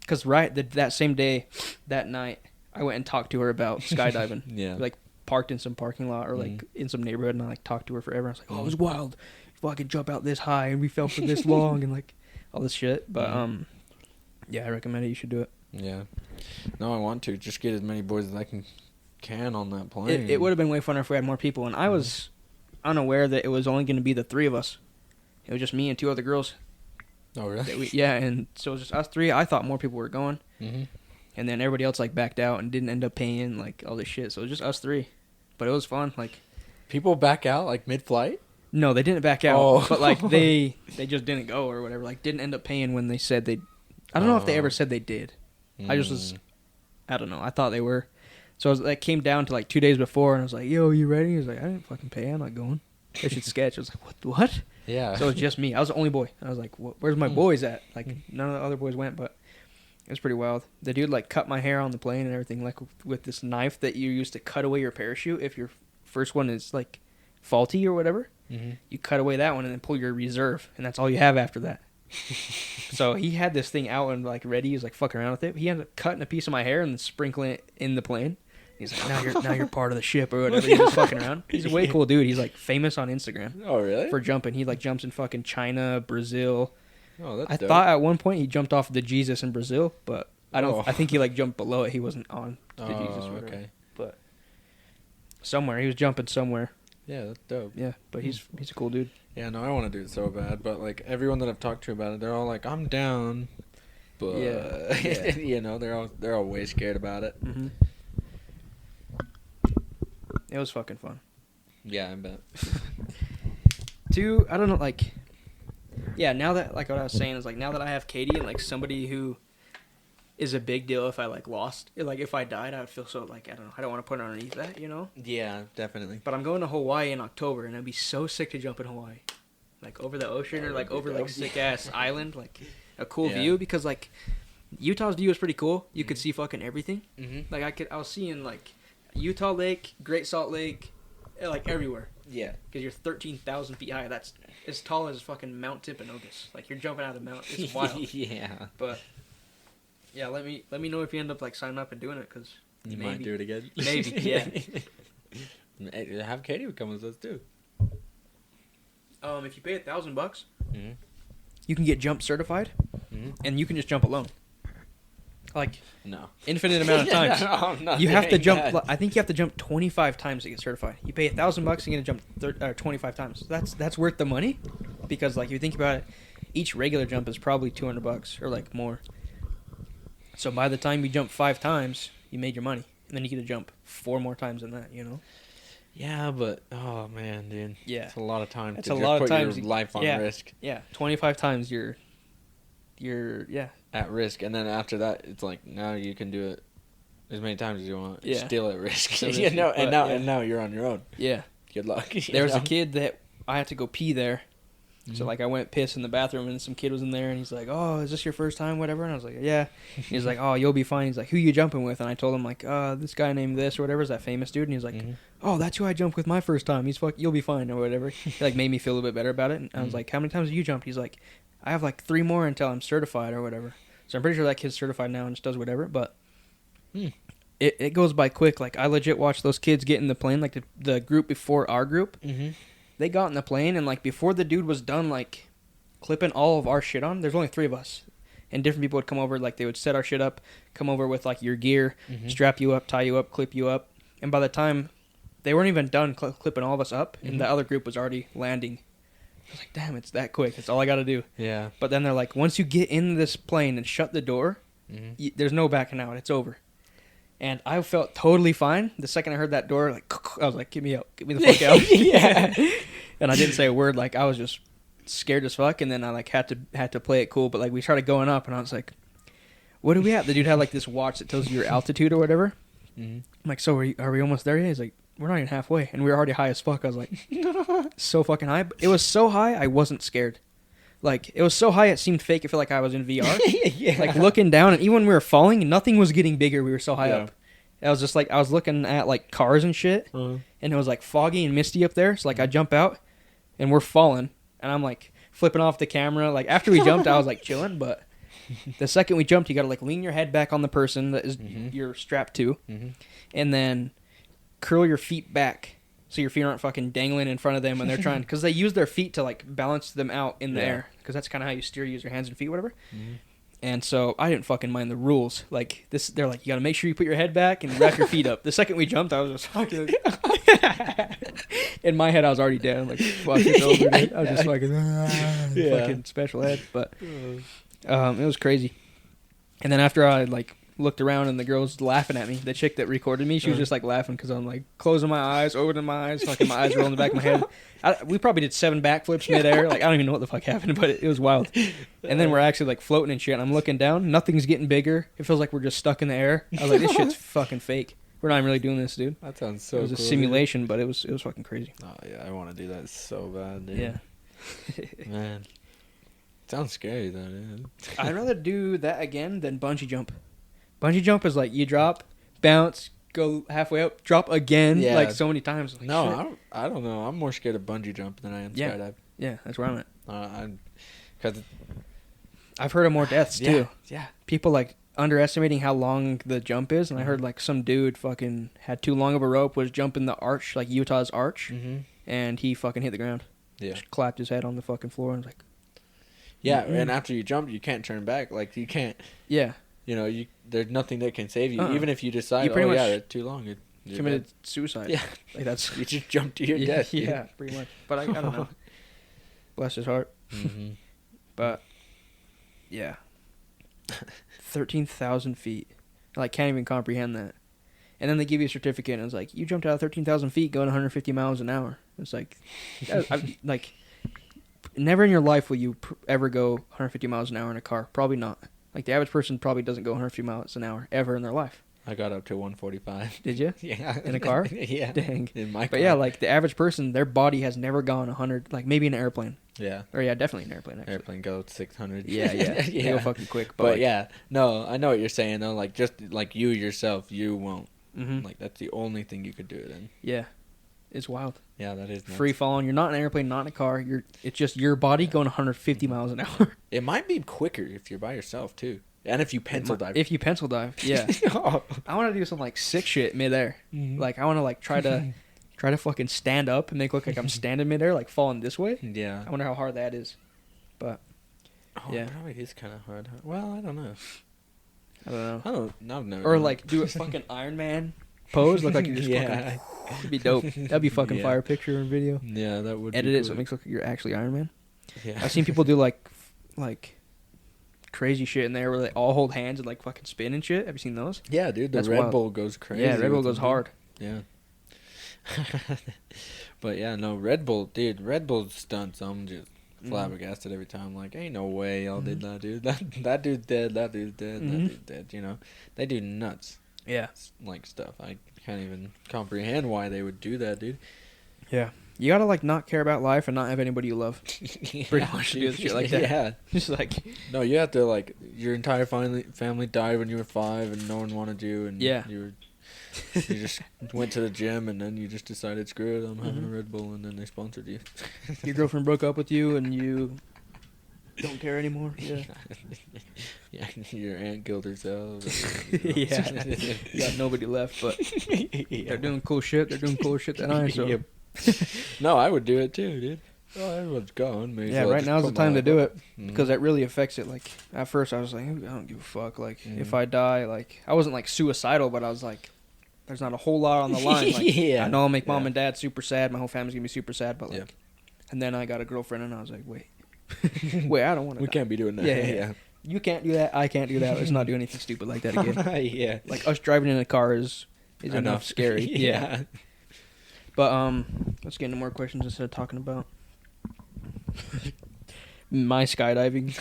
Because that same day, that night, I went and talked to her about skydiving. Yeah. Like parked in some parking lot or like in some neighborhood, and I like talked to her forever. I was like, "Oh, it was wild. If I could jump out this high and we fell for this long and like all this shit." But yeah, I recommend it. You should do it. Yeah. No, I want to just get as many boys as I can on that plane. It would have been way funner if we had more people, and I was unaware that it was only going to be the three of us. It was just me and two other girls. Oh really? Yeah, and so it was just us three. I thought more people were going. Mm-hmm. And then everybody else like backed out and didn't end up paying like all this shit. So it was just us three. But it was fun. Like, People back out like mid-flight. no, they didn't back out. Oh. But like they just didn't go or whatever. Like didn't end up paying when they said they. I don't know if they ever said they did. I just was. I don't know. I thought they were. So it came down to like 2 days before, and I was like, "Yo, you ready?" He was like, "I didn't fucking pay. I'm not going. They should sketch." I was like, "What?" Yeah. So it was just me. I was the only boy. I was like, "Where's my boys at?" Like none of the other boys went, but it was pretty wild. The dude like cut my hair on the plane and everything, like with this knife that you use to cut away your parachute if your first one is like faulty or whatever. Mm-hmm. You cut away that one and then pull your reserve, and that's all you have after that. So he had this thing out and like ready. He was like fucking around with it. He ended up cutting a piece of my hair and then sprinkling it in the plane. He's like, now you're part of the ship or whatever. He's just fucking around. He's a way cool dude. He's like famous on Instagram Oh really? for jumping. He like jumps in fucking China, Brazil. Oh, that's I dope. thought at one point he jumped off the Jesus in Brazil, but I don't. Oh. I think he like jumped below it. He wasn't on the Jesus. Or whatever. Okay. But somewhere he was jumping somewhere. Yeah, that's dope. Yeah, but he's a cool dude. Yeah, no, I want to do it so bad, but like everyone that I've talked to about it, they're all like, "I'm down," but Yeah. you know, they're all way scared about it. Mm-hmm. It was fucking fun. Yeah, I bet. Two, I don't know, like, yeah. Now that like what I was saying is like now that I have Katie and like somebody who is a big deal if I like lost, like if I died, I would feel so like I don't know. I don't want to put it underneath that, you know. Yeah, definitely. But I'm going to Hawaii in October, and I'd be so sick to jump in Hawaii, like over the ocean or like over like sick ass island, like a cool view because like Utah's view is pretty cool. You could see fucking everything. Mm-hmm. Like I was seeing like Utah Lake, Great Salt Lake, like everywhere. Yeah. Because you're 13,000 feet high. That's as tall as fucking Mount Timpanogos. Like you're jumping out of the mountain. It's wild. Yeah. But yeah, let me know if you end up like signing up and doing it because You might do it again. Maybe, yeah. Hey, have Katie come with us too. If you pay $1,000, Mm-hmm. you can get jump certified, and you can just jump alone. Like No. infinite amount of times. No, I'm not You have to doing jump. that. I think you have to jump 25 times to get certified. You pay $1,000, you're gonna jump 25 times. That's worth the money, because like if you think about it, each regular jump is probably $200 or like more. So by the time you jump 5 times, you made your money, and then you get to jump 4 more times than that. You know? Yeah, but oh man, dude. Yeah. It's a lot of time. It's to a just lot of put times. your life on Yeah. risk. Yeah, 25 times you're yeah. At risk, and then after that, it's like now you can do it as many times as you want. Yeah. Still at risk. Still you risky, know, but, yeah. and now you're on your own. Yeah. Good luck. There was a a kid that I had to go pee there. So, like, I went piss in the bathroom, and some kid was in there, and he's like, "Oh, is this your first time, whatever?" And I was like, "Yeah." He's like, "Oh, you'll be fine." He's like, "Who you jumping with?" And I told him, like, this guy named this or whatever is that famous dude. And he's like, "Oh, that's who I jumped with my first time. You'll be fine," or whatever. He, like, made me feel a little bit better about it. And I was like, "How many times have you jumped?" He's like, "I have, like, 3 more until I'm certified or whatever." So I'm pretty sure that kid's certified now and just does whatever, but it goes by quick. Like, I legit watched those kids get in the plane, like, the group before our group. Mm-hmm. They got in the plane, and, like, before the dude was done, like, clipping all of our shit on, there's only 3 of us. And different people would come over, like, they would set our shit up, come over with, like, your gear, strap you up, tie you up, clip you up. And by the time they weren't even done clipping all of us up, and the other group was already landing. I was like, damn, it's that quick. That's all I got to do. Yeah. But then they're like, once you get in this plane and shut the door, there's no backing out. It's over. And I felt totally fine. The second I heard that door, like, I was like, get me out. Get me the fuck out. Yeah. And I didn't say a word. Like, I was just scared as fuck. And then I, like, had to play it cool. But, like, we started going up, and I was like, what do we have? The dude had, like, this watch that tells you your altitude or whatever. I'm like, so are we almost there yet? He's like, we're not even halfway. And we were already high as fuck. I was like, so fucking high. But it was so high, I wasn't scared. Like, it was so high, it seemed fake. It felt like I was in VR. Yeah. Like, looking down, and even when we were falling, nothing was getting bigger. We were so high up. I was just like, I was looking at, like, cars and shit, and it was, like, foggy and misty up there. So, like, I jump out, and we're falling, and I'm, like, flipping off the camera. Like, after we jumped, I was, like, chilling, but the second we jumped, you got to, like, lean your head back on the person that is you're strapped to, and then curl your feet back so your feet aren't fucking dangling in front of them when they're trying, because they use their feet to, like, balance them out in the air, because that's kind of how you steer, use your hands and feet, whatever. And so I didn't fucking mind the rules. Like, this, they're like, you got to make sure you put your head back and wrap your feet up. The second we jumped, I was just fucking... In my head, I was already dead. I'm like, fuck, it's over, dude. I was just fucking special ed. But it was crazy. And then after I, like, looked around and the girl's laughing at me, the chick that recorded me, she was just, like, laughing because I'm, like, closing my eyes, opening my eyes, fucking my eyes rolling in the back of my head. We probably did 7 backflips midair. Like, I don't even know what the fuck happened, but it was wild. And then we're actually, like, floating and shit. And I'm looking down. Nothing's getting bigger. It feels like we're just stuck in the air. I was like, this shit's fucking fake. We're not even really doing this, dude. That sounds so cool. It was cool, a simulation, but it was fucking crazy. Oh, yeah. I want to do that so bad, dude. Yeah. Man. Sounds scary, though, dude. I'd rather do that again than bungee jump. Bungee jump is like, you drop, bounce, go halfway up, drop again, like so many times. Like, no, I don't know. I'm more scared of bungee jump than I am skydive. Yeah, that's where I'm at. Because I've heard of more deaths too. Yeah. People like underestimating how long the jump is, and I heard like some dude fucking had too long of a rope, was jumping the arch, like Utah's arch, and he fucking hit the ground. Yeah. Just clapped his head on the fucking floor and was like, yeah, and after you jump, you can't turn back. Like, you can't. Yeah. You know, there's nothing that can save you. Even if you decide, it's too long. You committed suicide. Yeah. Like, that's... You just jumped to your death. Yeah, pretty much. But I don't know. Bless his heart. But, yeah. 13,000 feet. I, like, can't even comprehend that. And then they give you a certificate, and it's like, you jumped out of 13,000 feet going 150 miles an hour. It's like, like, never in your life will you ever go 150 miles an hour in a car. Probably not. Like, the average person probably doesn't go 150 miles an hour ever in their life. I got up to 145. Did you? Yeah. In a car? Yeah. Dang. In my car. But yeah, like, the average person, their body has never gone 100, like, maybe in an airplane. Yeah. Or, yeah, definitely an airplane, actually. Airplane goes 600. Yeah. They go fucking quick. But like, yeah, no, I know what you're saying, though. Like, just, like, you yourself, you won't. Like, that's the only thing you could do then. Yeah. It's wild. Yeah, that is nuts. Free falling. You're not in an airplane, not in a car. It's just your body going 150 miles an hour. It might be quicker if you're by yourself, too. And if you pencil dive. If you pencil dive, yeah. I want to do some, like, sick shit midair. Like, I want to, like, try to fucking stand up and make it look like I'm standing midair, like, falling this way. Yeah. I wonder how hard that is. But, yeah. It probably is kind of hard. Well, I don't know. I've never or, like, do a fucking Iron Man pose, look like you're just fucking... It'd be dope. That'd be fucking fire picture and video. Yeah, that would Edit be it cool. so it makes it look like you're actually Iron Man. Yeah. I've seen people do, like crazy shit in there where they all hold hands and, like, fucking spin and shit. Have you seen those? Yeah, dude. The Red Bull goes crazy. Yeah, Red Bull goes hard. Yeah. But, yeah, no, Red Bull, dude, Red Bull stunts, I'm just flabbergasted every time. Like, ain't no way y'all did that, dude. That dude's dead, that dude's dead, that dude's dead, you know? They do nuts. Yeah. Like, stuff. I can't even comprehend why they would do that, dude. Yeah. You gotta, like, not care about life and not have anybody you love. Pretty much to do shit like that. Yeah. Just like... No, you have to, like, your entire family died when you were 5 and no one wanted you. And you just went to the gym and then you just decided, screw it, I'm having a Red Bull, and then they sponsored you. Your girlfriend broke up with you and you don't care anymore. Yeah. Yeah, your aunt killed herself. Yeah. You got nobody left, but they're doing cool shit. They're doing cooler shit than I, so... Yep. No, I would do it too, dude. Oh, everyone's gone. Right now's the time to do it because that really affects it. Like, at first I was like, I don't give a fuck. Like, if I die, like, I wasn't like suicidal, but I was like, there's not a whole lot on the line. Like, Yeah. I know I'll make mom Yeah. and dad super sad. My whole family's gonna be super sad. But like, Yeah. and then I got a girlfriend, and I was like, wait, I don't want to. We can't be doing that. Yeah. You can't do that. I can't do that. Let's not do anything stupid like that again. Yeah. Like us driving in a car is enough scary. Yeah. But let's get into more questions instead of talking about my skydiving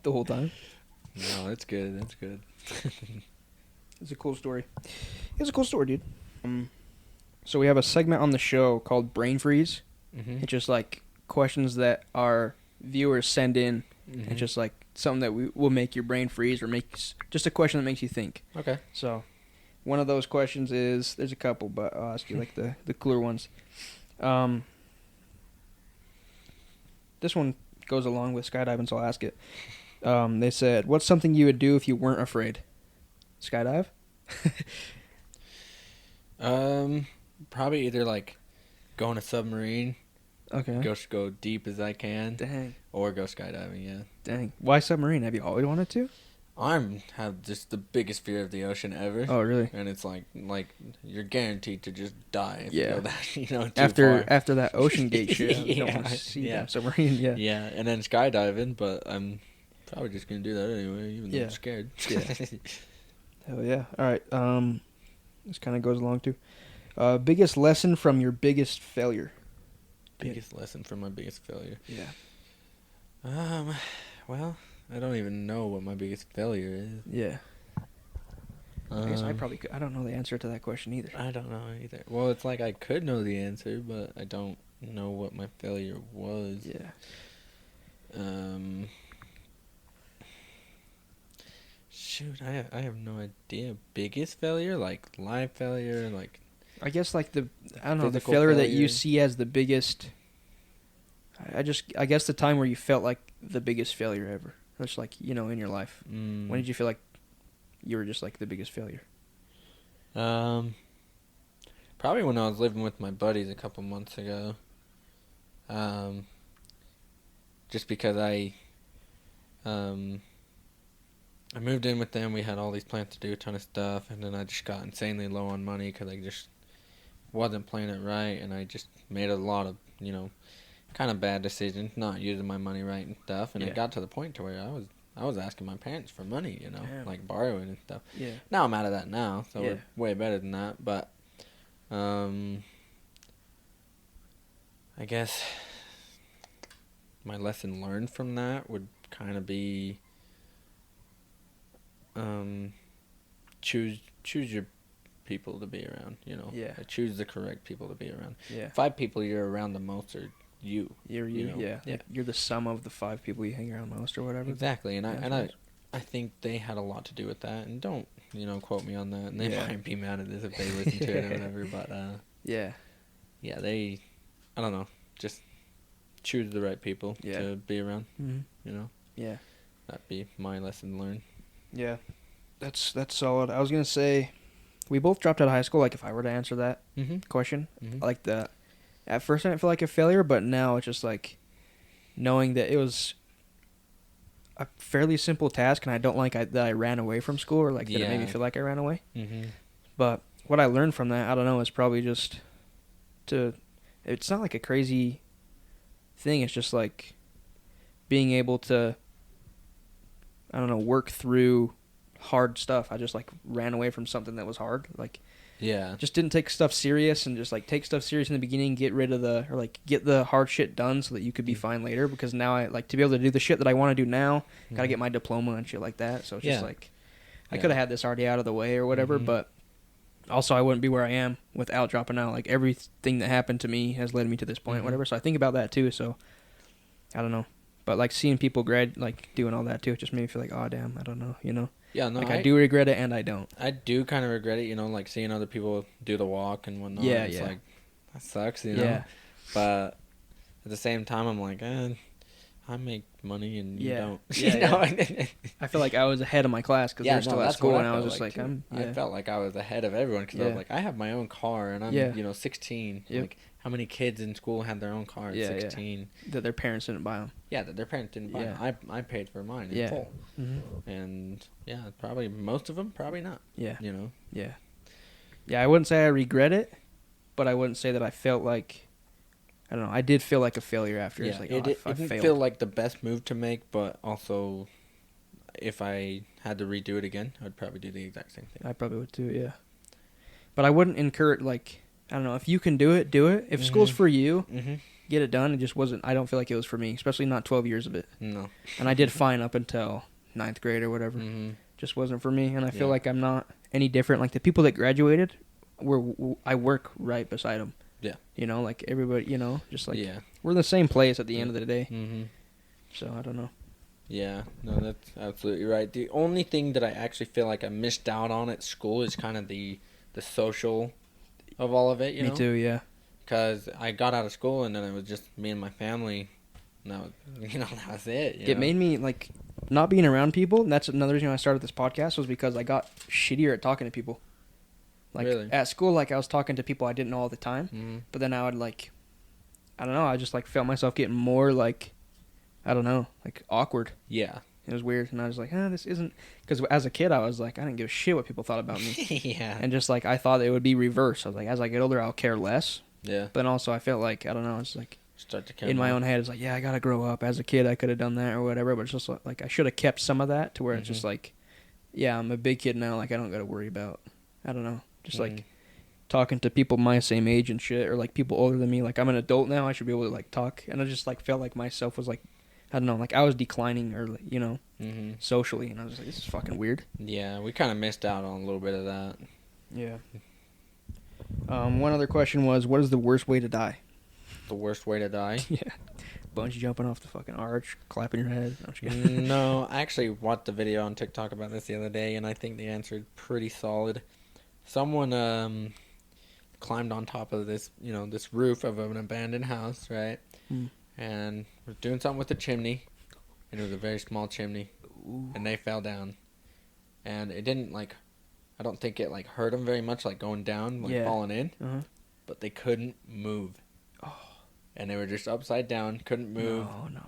the whole time. No, that's good. That's good. It's a cool story. It's a cool story, dude. So we have a segment on the show called Brain Freeze. Mm-hmm. It's just like questions that our viewers send in. Mm-hmm. It's just like something that will make your brain freeze or makes just a question that makes you think. Okay. So one of those questions is, there's a couple, but I'll ask you like the cooler ones. This one goes along with skydiving, so I'll ask it. They said, what's something you would do if you weren't afraid? Skydive? Probably either like go on a submarine, Okay. go deep as I can, Dang. or go skydiving. Yeah. Dang. Why submarine? Have you always wanted to? Have just the biggest fear of the ocean ever. Oh, really? And it's like you're guaranteed to just die if Yeah. you go that too far. After that Ocean Gate shit, you don't Yeah, want to see yeah. that submarine. Yeah. Yeah, and then skydiving, but I'm probably just gonna do that anyway, even though Yeah. I'm scared. Yeah. Hell yeah. All right. This kind of goes along too. Biggest lesson from your biggest failure. Biggest lesson from my biggest failure. Yeah. Well, I don't even know what my biggest failure is. Yeah. I guess I probably could. I don't know the answer to that question either. I don't know either. Well, it's like I could know the answer, but I don't know what my failure was. Yeah. Shoot, I have no idea. Biggest failure, like life failure, like I guess like the Physical failure that you failure. see as the biggest. I guess the time where you felt like the biggest failure ever. Just like, in your life. When did you feel like you were just like the biggest failure? Probably when I was living with my buddies a couple months ago. Just because I moved in with them, we had all these plans to do a ton of stuff, and then I just got insanely low on money because I just wasn't playing it right, and I just made a lot of, kind of bad decisions, not using my money right and stuff, and Yeah. it got to the point to where I was asking my parents for money, Damn. like borrowing and stuff. Yeah. Now I'm out of that now, so Yeah. we're way better than that, but I guess my lesson learned from that would kind of be choose your people to be around, Yeah. Choose the correct people to be around. Yeah. 5 people you're around the most are you. You're you know? yeah. Yeah. Like, you're the sum of the 5 people you hang around most or whatever. Exactly, and Yeah, I think they had a lot to do with that, and don't quote me on that, and they Yeah. might be mad at this if they listen to it or whatever, but Yeah. yeah, I don't know, just choose the right people Yeah. to be around, Mm-hmm. Yeah. that'd be my lesson learned. Yeah. That's solid. I was going to say, we both dropped out of high school, like if I were to answer that question. Like at first I didn't feel like a failure, but now it's just like knowing that it was a fairly simple task, and I don't like that I ran away from school, or like that it made me Yeah. feel like I ran away. Mm-hmm. But what I learned from that, I don't know, is probably just it's not like a crazy thing. It's just like being able to, I don't know, work through hard stuff. I just like ran away from something that was hard. Like, Yeah. just didn't take stuff serious, and just like take stuff serious in the beginning, get rid of get the hard shit done so that you could be fine later, because now I like to be able to do the shit that I want to do now. Got to get my diploma and shit like that. So it's just Yeah. like I could have had this already out of the way or whatever, but also I wouldn't be where I am without dropping out. Like everything that happened to me has led me to this point, whatever. So I think about that too. So I don't know, but like seeing people doing all that too, it just made me feel like, oh damn, I don't know, Yeah, no, Like I do regret it and I don't. I do kind of regret it, like seeing other people do the walk and whatnot. Yeah, it's yeah. like, that sucks, Yeah. But at the same time, I'm like, I make money and you Yeah. don't. Yeah, I feel like I was ahead of my class because they're still at that's school, what and I was felt just like, too. yeah. I felt like I was ahead of everyone because I was like, I have my own car and I'm, Yeah. 16. Yep. Like, how many kids in school had their own car at 16? That their parents didn't buy them. Yeah, that their parents didn't buy Yeah. them. I paid for mine in Yeah. full. Mm-hmm. And, yeah, probably most of them, probably not. Yeah. You know? Yeah. Yeah, I wouldn't say I regret it, but I wouldn't say that I felt like, I don't know, I did feel like a failure after. Yeah, It's like, it I didn't failed. feel like the best move to make, but also, if I had to redo it again, I'd probably do the exact same thing. I probably would too, yeah. But I wouldn't encourage, like, I don't know, if you can do it, do it. If school's for you, get it done. It just wasn't, I don't feel like it was for me, especially not 12 years of it. No. And I did fine up until 9th grade or whatever. Just wasn't for me, and I feel like I'm not any different. Like, the people that graduated, I work right beside them. Yeah. You know, like, everybody, you know, just like, Yeah. we're in the same place at the end of the day. Mm-hmm. So, I don't know. Yeah, no, that's absolutely right. The only thing that I actually feel like I missed out on at school is kind of the social of all of it, you know? Me too, yeah. Because I got out of school, and then it was just me and my family. No, that was it. It made me, like, not being around people. And that's another reason I started this podcast, was because I got shittier at talking to people. Like, really? At school, like, I was talking to people I didn't know all the time. But then I would, like, I don't know, I just, like, felt myself getting more, like, I don't know, like, awkward. Yeah. It was weird. And I was like, this isn't... Because as a kid, I was like, I didn't give a shit what people thought about me. Yeah. And just, like, I thought it would be reverse. I was like, as I get older, I'll care less. Yeah. But then also, I felt like, I don't know, it's like... Start to care in my more. own head, it's like, yeah, I gotta grow up. As a kid, I could have done that or whatever, but it's just like I should have kept some of that to where it's just like, yeah, I'm a big kid now. Like, I don't gotta worry about, I don't know, just like talking to people my same age and shit, or like people older than me. Like, I'm an adult now. I should be able to like talk, and I just like felt like myself was like, I don't know, like I was declining early, you know, socially, and I was like, this is fucking weird. Yeah, we kind of missed out on a little bit of that. Yeah. One other question was, what is the worst way to die? The worst way to die? Yeah. Bungee jumping off the fucking arch, clapping your head. No, I actually watched a video on TikTok about this the other day, and I think the answer is pretty solid. Someone climbed on top of this, this roof of an abandoned house, right? And was doing something with the chimney, and it was a very small chimney. Ooh. And they fell down. And it didn't, like, I don't think it, like, hurt them very much, like, going down, like, falling in. But they couldn't move. Oh. And they were just upside down, couldn't move. No.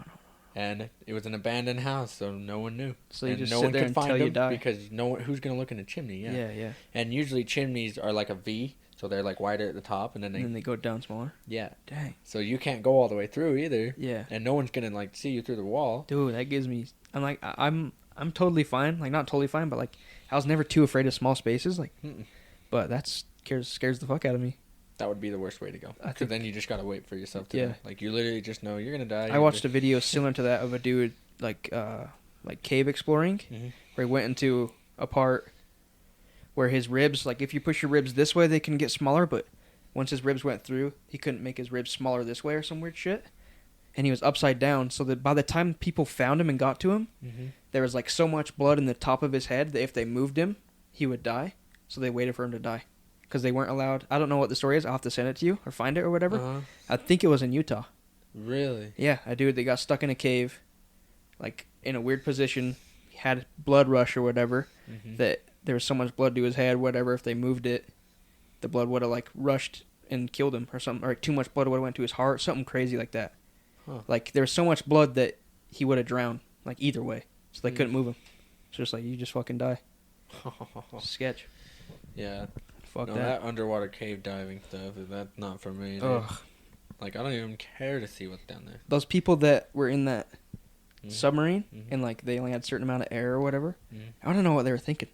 And it was an abandoned house, so no one knew. So you just sit there until you die. Because who's going to look in a chimney? Yeah. And usually chimneys are like a V, so they're like wider at the top, and then they go down smaller. Yeah. Dang. So you can't go all the way through either. Yeah. And no one's going to like see you through the wall. Dude, that gives me... I'm like, I'm totally fine. Like, not totally fine, but like, I was never too afraid of small spaces. Like, but that scares the fuck out of me. That would be the worst way to go. Because then you just got to wait for yourself to die. Like, you literally just know you're going to die. I watched a video similar to that of a dude, like cave exploring, where he went into a part where his ribs, like, if you push your ribs this way, they can get smaller, but once his ribs went through, he couldn't make his ribs smaller this way or some weird shit. And he was upside down, so that by the time people found him and got to him, there was, like, so much blood in the top of his head that if they moved him, he would die. So they waited for him to die. Because they weren't allowed. I don't know what the story is. I'll have to send it to you or find it or whatever. I think it was in Utah. Really? Yeah, a dude that got stuck in a cave, like, in a weird position. He had blood rush or whatever. That there was so much blood to his head, whatever. If they moved it, the blood would have, like, rushed and killed him or something. Or too much blood would have went to his heart. Something crazy like that. Like, there was so much blood that he would have drowned. Like, either way. So they couldn't move him. It's just like, you just fucking die. Sketch. Yeah. Fuck that underwater cave diving stuff, that's not for me. Ugh. Like, I don't even care to see what's down there. Those people that were in that submarine, and, like, they only had a certain amount of air or whatever, I don't know what they were thinking.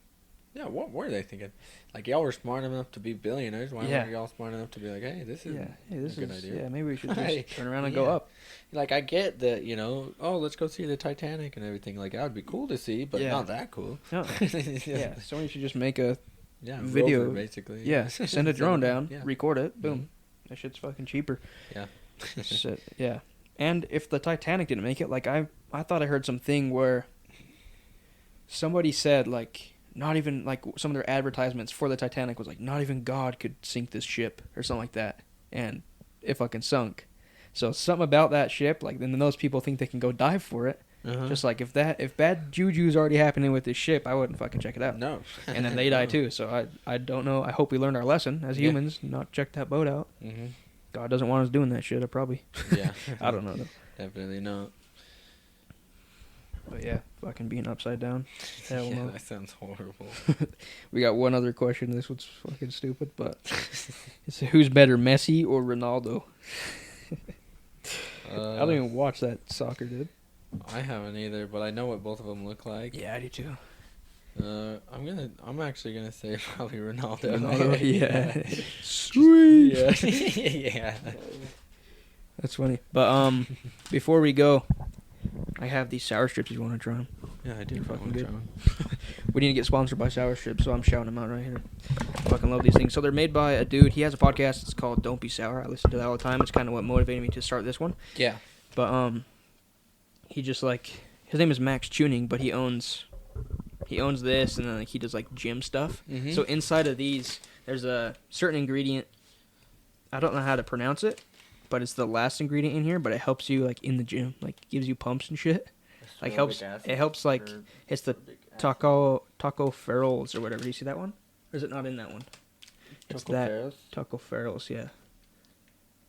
Yeah, what were they thinking? Like, y'all were smart enough to be billionaires. Why weren't y'all smart enough to be like, hey, this is a good idea? Yeah, maybe we should just turn around and go up. Like, I get that, let's go see the Titanic and everything. Like, that would be cool to see, but not that cool. No. Yeah, someone should just make a video. Rover, basically. Yeah, send a drone down, record it, boom. That shit's fucking cheaper. Yeah. So, yeah. And if the Titanic didn't make it, like, I thought I heard something where somebody said, like, not even, like, some of their advertisements for the Titanic was like, not even God could sink this ship or something like that. And it fucking sunk. So something about that ship, like, then those people think they can go dive for it. Just like, if bad juju's already happening with this ship, I wouldn't fucking check it out. No. And then they die too. So I don't know. I hope we learned our lesson as humans, not check that boat out. God doesn't want us doing that shit, probably. Yeah. I don't know, though. Definitely not. But yeah, fucking being upside down. Hell Yeah, no. that sounds horrible. We got one other question. This one's fucking stupid, but it's who's better, Messi or Ronaldo? I don't even watch that soccer, dude. I haven't either, but I know what both of them look like. Yeah, I do too. I'm actually gonna say probably Ronaldo. Ronaldo, yeah. Sweet. Yeah. Yeah. That's funny. But before we go, I have these sour strips. You want to try them? Yeah, I do. They're fucking wanna good. try one. We need to get sponsored by sour strips, so I'm shouting them out right here. I fucking love these things. So they're made by a dude. He has a podcast. It's called Don't Be Sour. I listen to that all the time. It's kind of what motivated me to start this one. Yeah. But he just like his name is Max Tuning, but he owns this, and then like, he does like gym stuff. Mhm. So inside of these, there's a certain ingredient. I don't know how to pronounce it, but it's the last ingredient in here. But it helps you like in the gym, like gives you pumps and shit. Like helps. It helps like it's the taco ferals or whatever. Do you see that one? Or is it not in that one? It's that taco ferals. Yeah.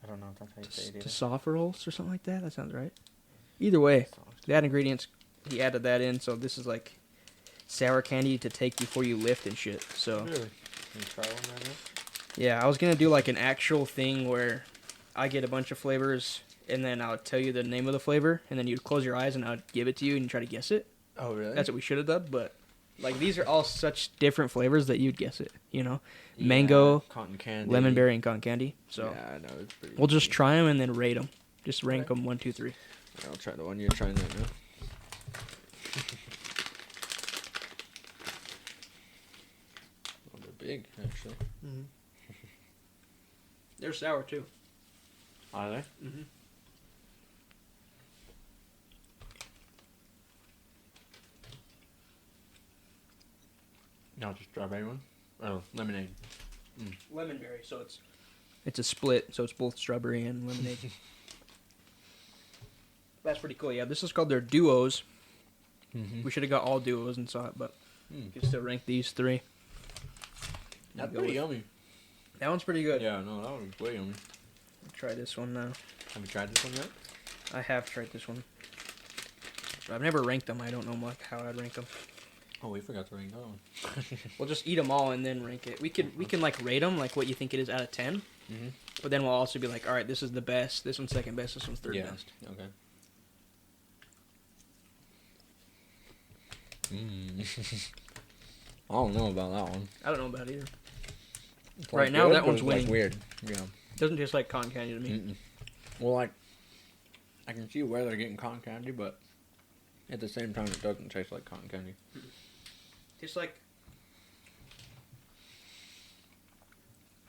I don't know if that's how you say it. Tosopherals or something like that. That sounds right. Either way, the add ingredients. He added that in, so this is like sour candy to take before you lift and shit. So. Really? Can you try one right now? Yeah, I was gonna do like an actual thing where I get a bunch of flavors and then I would tell you the name of the flavor and then you'd close your eyes and I would give it to you and you try to guess it. Oh, really? That's what we should have done, but like these are all such different flavors that you'd guess it. You know, Yeah, mango, cotton candy, lemon berry, and cotton candy. So yeah, I know it's pretty. we'll just try them and then rate them. Just rank them 1, 2, 3. I'll try the one you're trying right now. Oh, they're big, actually. Mm-hmm. They're sour too. Are they? Mm-hmm. No, just strawberry one. Oh, lemonade. Lemon berry, so it's a split, so it's both strawberry and lemonade. That's pretty cool. Yeah, this is called their duos. Mm-hmm. We should have got all duos and saw it, but you can still rank these 3. That's pretty yummy. That one's pretty good. Yeah, no, that one's way yummy. Try this one now. Have you tried this one yet? I have tried this one. But I've never ranked them. I don't know like how I'd rank them. Oh, we forgot to rank that one. We'll just eat them all and then rank it. We can like rate them like what you think it is out of 10. Mm-hmm. But then we'll also be like, all right, this is the best. This one's second best. This one's third best. Okay. I don't know about that one. I don't know about it either. It's Right now, good, that but one's it's, like, winning. weird. Yeah. Doesn't taste like cotton candy to me. Mm-mm. Well, like, I can see where they're getting cotton candy, but at the same time, it doesn't taste like cotton candy. Tastes like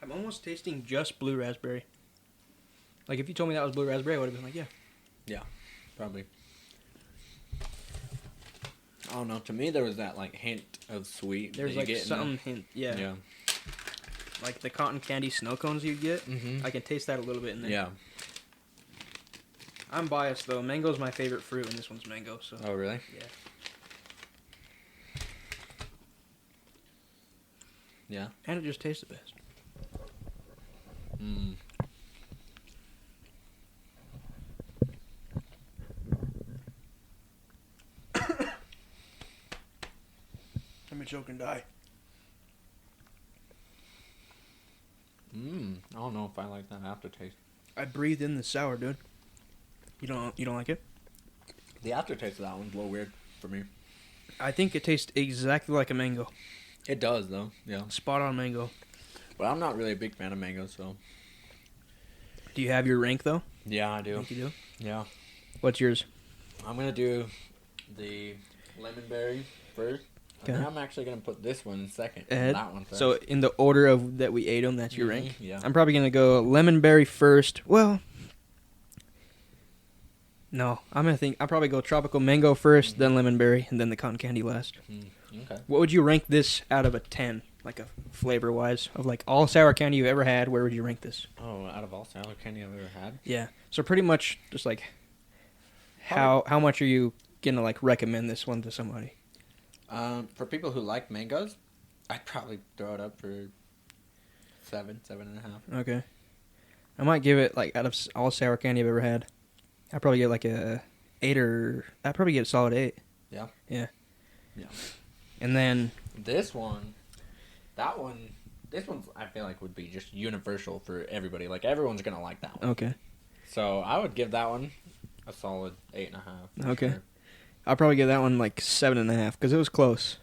I'm almost tasting just blue raspberry. Like if you told me that was blue raspberry, I would have been like, yeah. Yeah, probably. I don't know. To me, there was that like hint of sweet. There's that you like get in some hint, yeah. Yeah. Like the cotton candy snow cones you get. Mm-hmm. I can taste that a little bit in there. Yeah. I'm biased though. Mango's my favorite fruit, and this one's mango. So. Oh, really? Yeah. Yeah. And it just tastes the best. Mm. Let me choke and die. I don't know if I like that aftertaste. I breathed in the sour, dude. You don't like it? The aftertaste of that one's a little weird for me. I think it tastes exactly like a mango. It does, though. Yeah. Spot on mango. But I'm not really a big fan of mangoes, so. Do you have your rank though? Yeah, I I do. think you do. Yeah. What's yours? I'm going to do the lemon berry first. And then I'm actually going to put this one in second. And that one first. So in the order of that we ate them, that's your rank? Yeah. I'm probably going to go lemon berry first. Well, no. I'll probably go tropical mango first, then lemon berry, and then the cotton candy last. Okay. What would you rank this out of a 10? Like a flavor-wise? Of like all sour candy you've ever had, where would you rank this? Oh, out of all sour candy I've ever had? Yeah. So pretty much just like how much are you going to like recommend this one to somebody? For people who like mangoes, I'd probably throw it up for 7.5. Okay. I might give it, like, out of all sour candy I've ever had, I'd probably get, like, a 8 or... I'd probably get a solid 8. Yeah. Yeah. Yeah. And then This one's I feel like would be just universal for everybody. Like everyone's gonna like that one. okay. So I would give that one a solid 8.5. Okay. Sure. I'll probably give that one like 7.5 because it was close.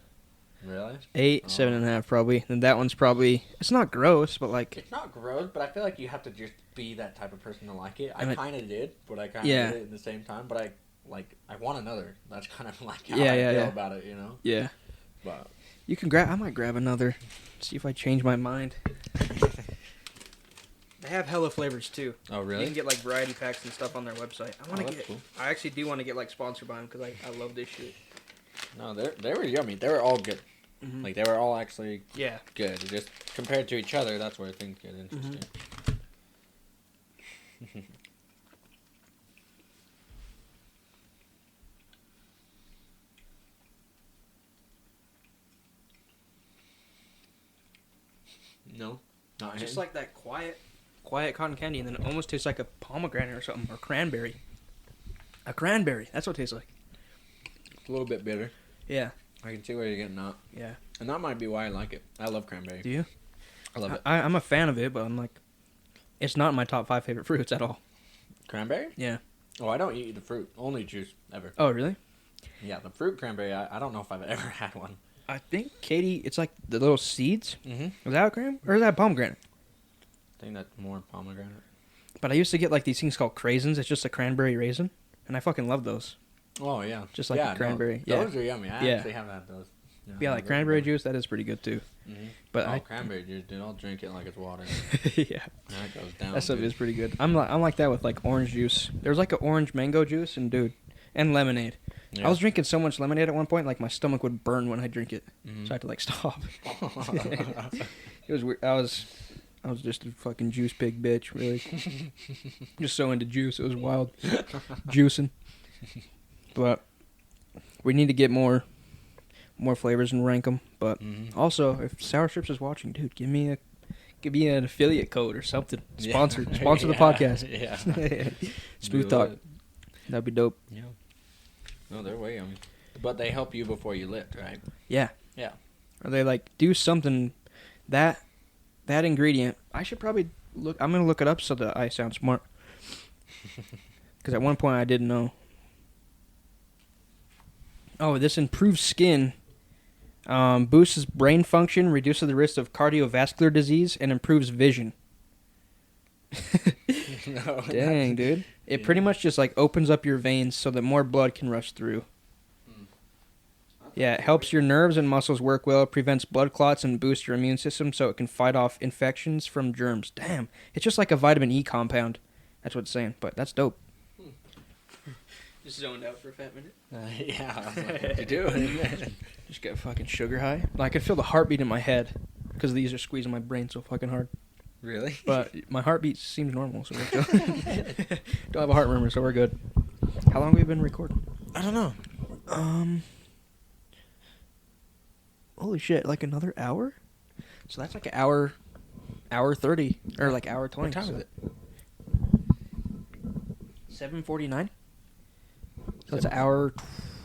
Really? 8, 7.5 probably. And that one's probably, it's not gross, but like, It's not gross, but I feel like you have to just be that type of person to like it. I And kind of did, but I kind of Yeah. did it at the same time. But I want another. That's kind of like how Yeah, I yeah, feel yeah. about it, you know. yeah. But You can I might grab another. See if I change my mind. They have hella flavors too. oh You really? can get like variety packs and stuff on their website. That's cool. I actually do want to get like sponsored by them because I love this shit. No, they were yummy. They were all good. Mhm. Like they were all actually Yeah. good. Just compared to each other, that's where things get interesting. No, not Just him. like that quiet cotton candy, and then it almost tastes like a pomegranate or something, or cranberry. A cranberry. That's what it tastes like. It's a little bit bitter. Yeah. I can see where you're getting that. Yeah. And that might be why I like it. I love cranberry. Do you? I love it. I'm a fan of it, but I'm like, it's not my top 5 favorite fruits at all. Cranberry? Yeah. Oh, I don't eat the fruit. Only juice ever. Oh, really? Yeah, the fruit cranberry, I don't know if I've ever had one. I think, Katie, it's like the little seeds. Mm-hmm. Is that a cran? Or is that a pomegranate? I think that's more pomegranate. But I used to get like these things called craisins. It's just a cranberry raisin. And I fucking love those. Oh, yeah. Just like yeah, a cranberry. No, yeah. those are yummy. I Yeah. actually have had those. Yeah, like those are cranberry good. juice, that is pretty good too. Mm-hmm. But Cranberry juice, dude. I'll drink it like it's water. yeah. That goes down. That stuff dude. is pretty good. I'm like that with like orange juice. There's like an orange mango juice and and lemonade. Yeah. I was drinking so much lemonade at one point, like my stomach would burn when I drink it. Mhm. So I had to like stop. It was weird. I was just a fucking juice pig bitch, really. Just so into juice. It was wild. Juicing. But we need to get more flavors and rank them. But Mhm. also, if Sour Strips is watching, dude, give me an affiliate code or something. Yeah. Sponsor the podcast. Yeah. Smooth Do Talk. it. That'd be dope. Yeah. No, they're way yummy. But they help you before you lift, right? Yeah. Yeah. Or they like do something that ingredient. I should probably look. I'm gonna look it up so that I sound smart. Because at one point I didn't know. Oh, this improves skin, boosts brain function, reduces the risk of cardiovascular disease, and improves vision. No, Dang, dude. It Yeah. pretty much just like opens up your veins so that more blood can rush through. Yeah, it helps your nerves and muscles work well, prevents blood clots, and boosts your immune system so it can fight off infections from germs. Damn. It's just like a vitamin E compound. That's what it's saying, but that's dope. Just zoned out for a fat minute. Yeah. I was like, what you doing? Just got fucking sugar high. Like, I could feel the heartbeat in my head because these are squeezing my brain so fucking hard. Really? But my heartbeat seems normal, so we're good. Don't have a heart murmur, so we're good. How long have we been recording? I don't know. Holy shit, like another hour? So that's like an hour 30, or like hour 20. What time is it? 7:49? So it's an hour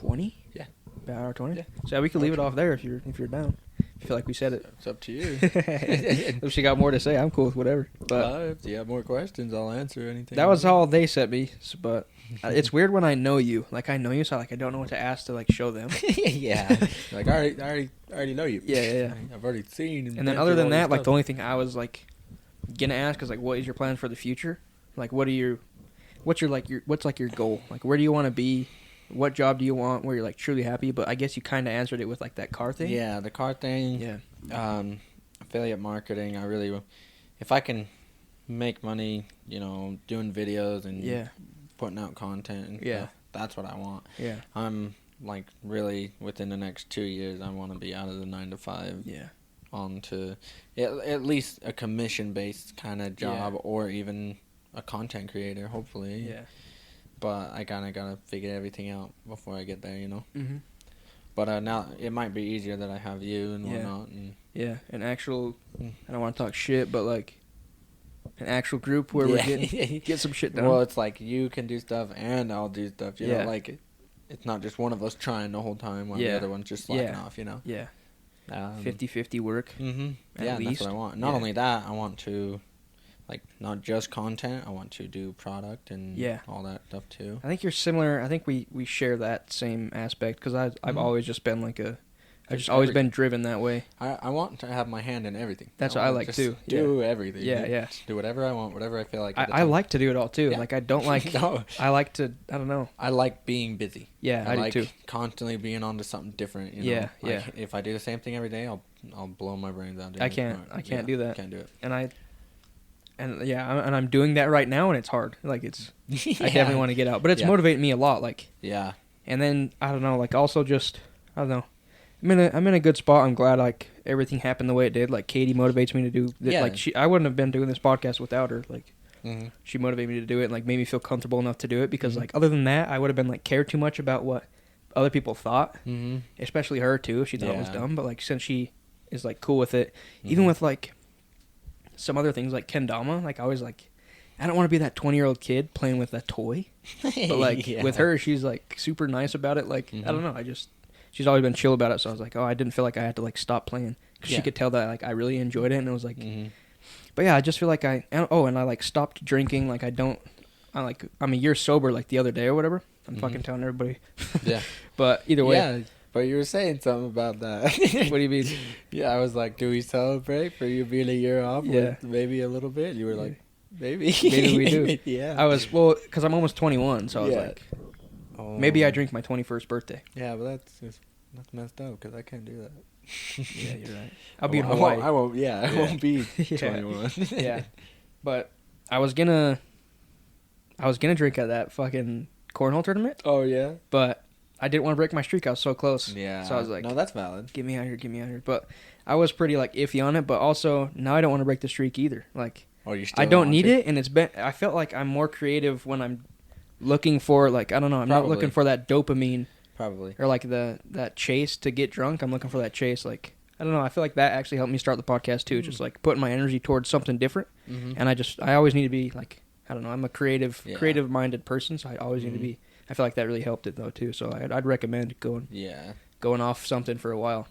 20? Yeah. About hour 20? Yeah. So we could leave it off there if you're down. I feel like we said it. It's up to you. If she got more to say, I'm cool with whatever. But If you have more questions, I'll answer anything. that was all they sent me. But it's weird when I know you. Like, I know you, so like I don't know what to ask to like show them. Yeah. Like, I already know you. Yeah. I've already seen. And then other than that, like the only thing I was like gonna ask is like, what is your plan for the future? Like, what's your goal? Like, where do you want to be? What job do you want where you're like truly happy? But I guess you kind of answered it with like that car thing. Yeah, the car thing. Yeah. Affiliate marketing. I really, if I can make money, doing videos and putting out content and stuff, that's what I want. Yeah. I'm like really within the next 2 years, I want to be out of the 9 to 5. Yeah. Onto at least a commission based kind of job or even a content creator, hopefully. Yeah. But I kind of gotta figure everything out before I get there, Mhm. But now it might be easier that I have you and whatnot. And Yeah. An actual. I don't want to talk shit, but like an actual group where we're getting get some shit done. Well, it's like you can do stuff and I'll do stuff. You know, like it's not just one of us trying the whole time while the other one's just slacking off, you know? Yeah. 50-50 work. Mm-hmm. Yeah, least. that's what I want. Not only that, I want to, like, not just content. I want to do product and all that stuff, too. I think you're similar. I think we share that same aspect, because I've always just been like I've just always been driven that way. I want to have my hand in everything. That's what I like, too. Do everything. Yeah. Just do whatever I want, whatever I feel like. I like to do it all, too. Yeah. Like, I don't like... No. I like to... I don't know. I like being busy. Yeah, I like do, too. Constantly being onto something different, you know? Yeah. If I do the same thing every day, I'll blow my brains out. I can't do that. Can't do it. I'm doing that right now, and it's hard. Like, it's... I definitely want to get out. But it's motivating me a lot, like... Yeah. And then, I don't know, like, also just... I don't know. I'm in a good spot. I'm glad, like, everything happened the way it did. Like, Katie motivates me to do... Like, I wouldn't have been doing this podcast without her. Like, she motivated me to do it and, like, made me feel comfortable enough to do it. Because, like, other than that, I would have been, like, cared too much about what other people thought. Especially her, too. She thought it was dumb. But, like, since she is, like, cool with it, even with, like, some other things, like kendama, like, I was, like... I don't want to be that 20-year-old kid playing with a toy. But, like, with her, she's, like, super nice about it. Like, I don't know. She's always been chill about it, so I was like, I didn't feel like I had to, like, stop playing. Because she could tell that, like, I really enjoyed it, and it was like... But, yeah, I just feel like and I, like, stopped drinking. Like, I'm a year sober, like, the other day or whatever. I'm fucking telling everybody. Yeah. But either way... Yeah, but you were saying something about that. What do you mean? Yeah, I was like, do we celebrate for you being a year off? With maybe a little bit? You were like, maybe. Maybe we do. Yeah. I was, because I'm almost 21, so I was like... Maybe I drink my 21st birthday. Yeah, but that's messed up because I can't do that. Yeah, you're right. I'll be in Hawaii. I won't. Yeah, I won't be 21. Yeah, but I was gonna drink at that fucking cornhole tournament. Oh yeah. But I didn't want to break my streak. I was so close. Yeah. So I was like, no, that's valid. Get me out here. But I was pretty like iffy on it. But also now I don't want to break the streak either. Like, I don't need it, and I felt like I'm more creative when I'm looking for, like, I don't know, I'm not looking for that dopamine. Probably. Or like that chase to get drunk. I'm looking for that chase. Like, I don't know. I feel like that actually helped me start the podcast too. Just like putting my energy towards something different. And I always need to be like, I don't know. I'm a creative minded person, so I always need to be. I feel like that really helped it though too. So I'd recommend going off something for a while.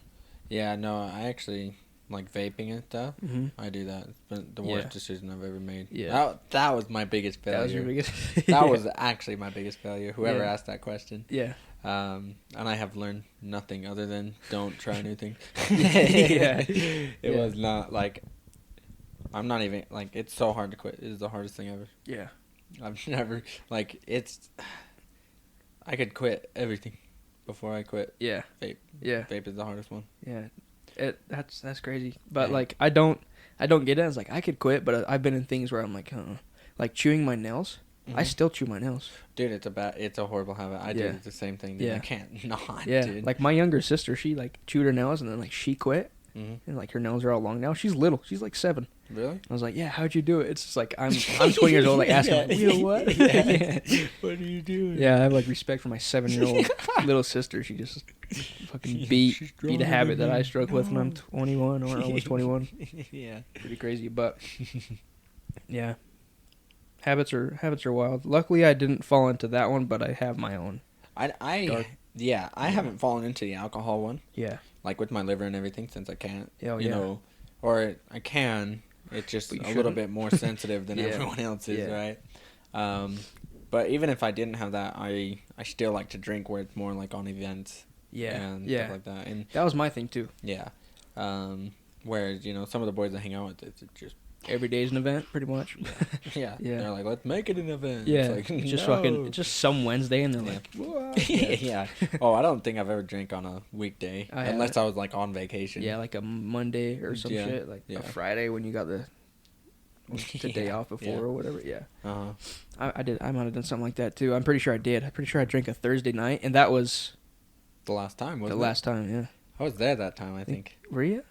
Yeah, no, I actually like vaping and stuff. I do that. It's been the worst decision I've ever made. Yeah, that was my biggest failure. That was your biggest. That was actually my biggest failure. Whoever asked that question. Yeah. And I have learned nothing other than don't try new things. It was not like, I'm not even like, it's so hard to quit. It is the hardest thing ever. Yeah. I've never like I could quit everything before I quit. Yeah. Vape. Yeah. Vape is the hardest one. Yeah. That's crazy. But like I don't get it. I was like, I could quit, but I've been in things where I'm like, like chewing my nails. I still chew my nails. Dude, it's a horrible habit. I did the same thing. Dude. I can't not, dude. Like my younger sister, she like chewed her nails and then like she quit. And like her nails are all long now. She's little. She's like 7. Really? I was like, yeah, how'd you do it? It's just like I'm 20 years old, like asking, like, you know what? What are you doing? Yeah, I have like respect for my 7-year-old little sister. She just fucking beat a habit that I struggle with when I'm 21 or almost 21. Yeah, pretty crazy, but yeah, habits are wild. Luckily, I didn't fall into that one, but I have my own. I haven't fallen into the alcohol one. Yeah, like with my liver and everything, since I can't. You know, or I can. It's just a little bit more sensitive than everyone else is, right? But even if I didn't have that, I still like to drink where it's more like on events. And stuff like that. And that was my thing too. Yeah. Whereas, some of the boys I hang out with, it's just every day's an event, pretty much. Yeah. They're like, let's make it an event. Yeah. It's like, it's just some Wednesday, and they're like, whoa. Yeah. Oh, I don't think I've ever drank on a weekday unless I was like on vacation. Yeah, like a Monday or some shit, like a Friday when you got the day off before or whatever. Yeah. I might have done something like that too. I'm pretty sure I did. I'm pretty sure I drank a Thursday night, and that was the last time. Wasn't the last time? Yeah. I was there that time. I think. Were you?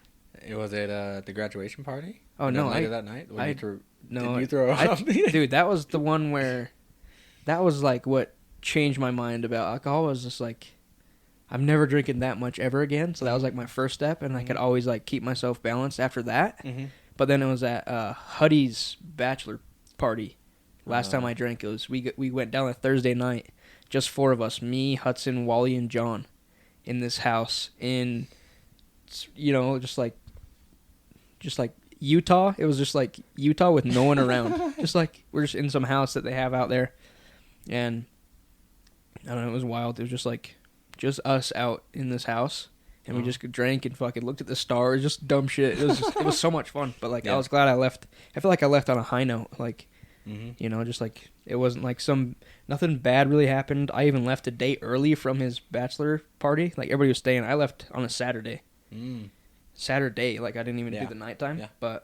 It was at the graduation party. Oh no! Later that night. Did you throw up? up? Dude, that was the one where, that was like what changed my mind about alcohol. Was just like, I'm never drinking that much ever again. So that was like my first step, and I could always like keep myself balanced after that. But then it was at Huddy's bachelor party. Last time I drank, it was we went down a Thursday night, just 4 of us, me, Hudson, Wally, and John, in this house in, just like Utah. It was just like Utah with no one around. Just like we're just in some house that they have out there, and I don't know. It was wild. It was just us out in this house, and we just drank and fucking looked at the stars. Just dumb shit. It was so much fun. But like I was glad I left. I feel like I left on a high note. Like just like it wasn't like nothing bad really happened. I even left a day early from his bachelor party. Like everybody was staying. I left on a Saturday. Saturday, like I didn't even do the nighttime. Yeah. But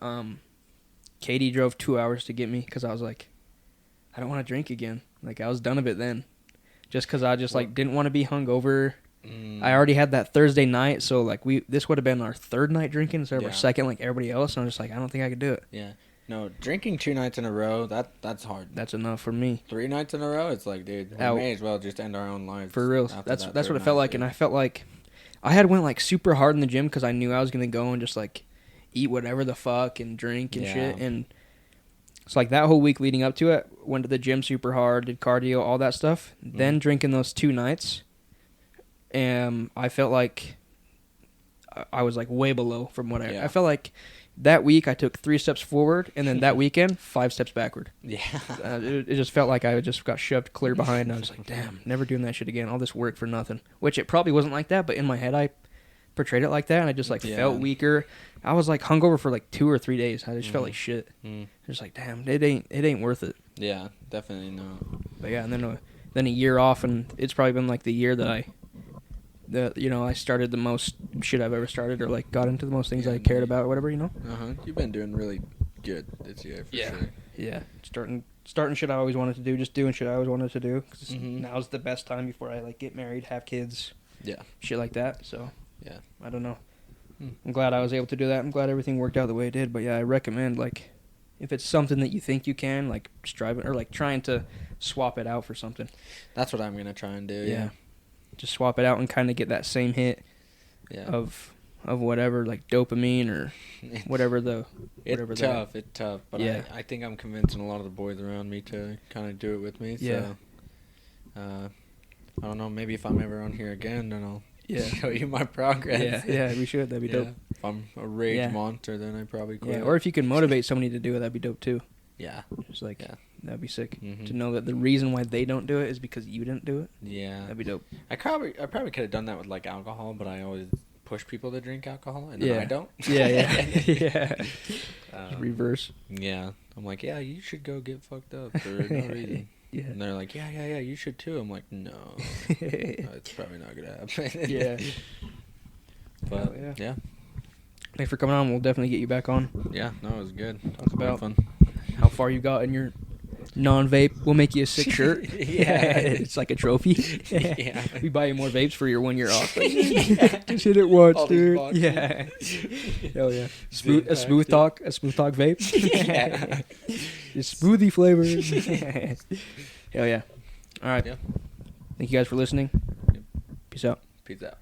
Katie drove 2 hours to get me because I was like, I don't want to drink again. Like I was done of it then, just because I just like didn't want to be hungover. I already had that Thursday night, so like this would have been our 3rd night drinking instead of our 2nd, like everybody else. And I'm just like, I don't think I could do it. Yeah. No, drinking 2 nights in a row, that's hard. That's enough for me. 3 nights in a row, it's like, dude, we may as well just end our own lives. For real. That's what it felt like, and I felt like I had went like super hard in the gym because I knew I was gonna go and just like eat whatever the fuck and drink and shit. And it's like that whole week leading up to it, went to the gym super hard, did cardio, all that stuff. Then drinking those 2 nights, and I felt like I was like way below from what I felt like. That week I took 3 steps forward, and then that weekend 5 steps backward. Yeah, it just felt like I just got shoved clear behind. And I was like, damn, never doing that shit again. All this work for nothing. Which it probably wasn't like that, but in my head I portrayed it like that, and I just like felt weaker. I was like hungover for like 2 or 3 days. I just felt like shit. Just like, damn, it ain't worth it. Yeah, definitely not. But yeah, and then a year off, and it's probably been like the year that I started the most shit I've ever started, or like got into the most things I cared about, or whatever, You've been doing really good this year, for sure. Yeah. Starting shit I always wanted to do, just doing shit I always wanted to do. 'Cause now's the best time before I like get married, have kids. Yeah. Shit like that. So. Yeah. I don't know. I'm glad I was able to do that. I'm glad everything worked out the way it did. But yeah, I recommend like if it's something that you think you can, like striving or like trying to swap it out for something. That's what I'm gonna try and do. Yeah. Just swap it out and kind of get that same hit of whatever, like dopamine or whatever It's tough, but I think I'm convincing a lot of the boys around me to kind of do it with me. So, I don't know. Maybe if I'm ever on here again, then I'll show you my progress. Yeah, we should. That'd be dope. If I'm a rage monster, then I probably quit. Yeah, or if you can motivate somebody to do it, that'd be dope too. Yeah. Just like, that'd be sick. To know that the reason why they don't do it is because you didn't do it. Yeah. That'd be dope. I probably could have done that with, like, alcohol, but I always push people to drink alcohol, and then I don't. Yeah. Reverse. Yeah. I'm like, yeah, you should go get fucked up for no reason. Yeah. And they're like, yeah, you should too. I'm like, no. It's probably not going to happen. Yeah. But, yeah. Thanks for coming on. We'll definitely get you back on. Yeah, no, it was good. Talk about fun. How far you got in your non-vape. We'll make you a sick shirt. It's like a trophy. We buy you more vapes for your 1 year off. Just hit it once, dude. Yeah. Hell yeah. A Smoothtalk vape. It's smoothie flavored. Hell yeah. All right. Thank you guys for listening. Peace out. Peace out.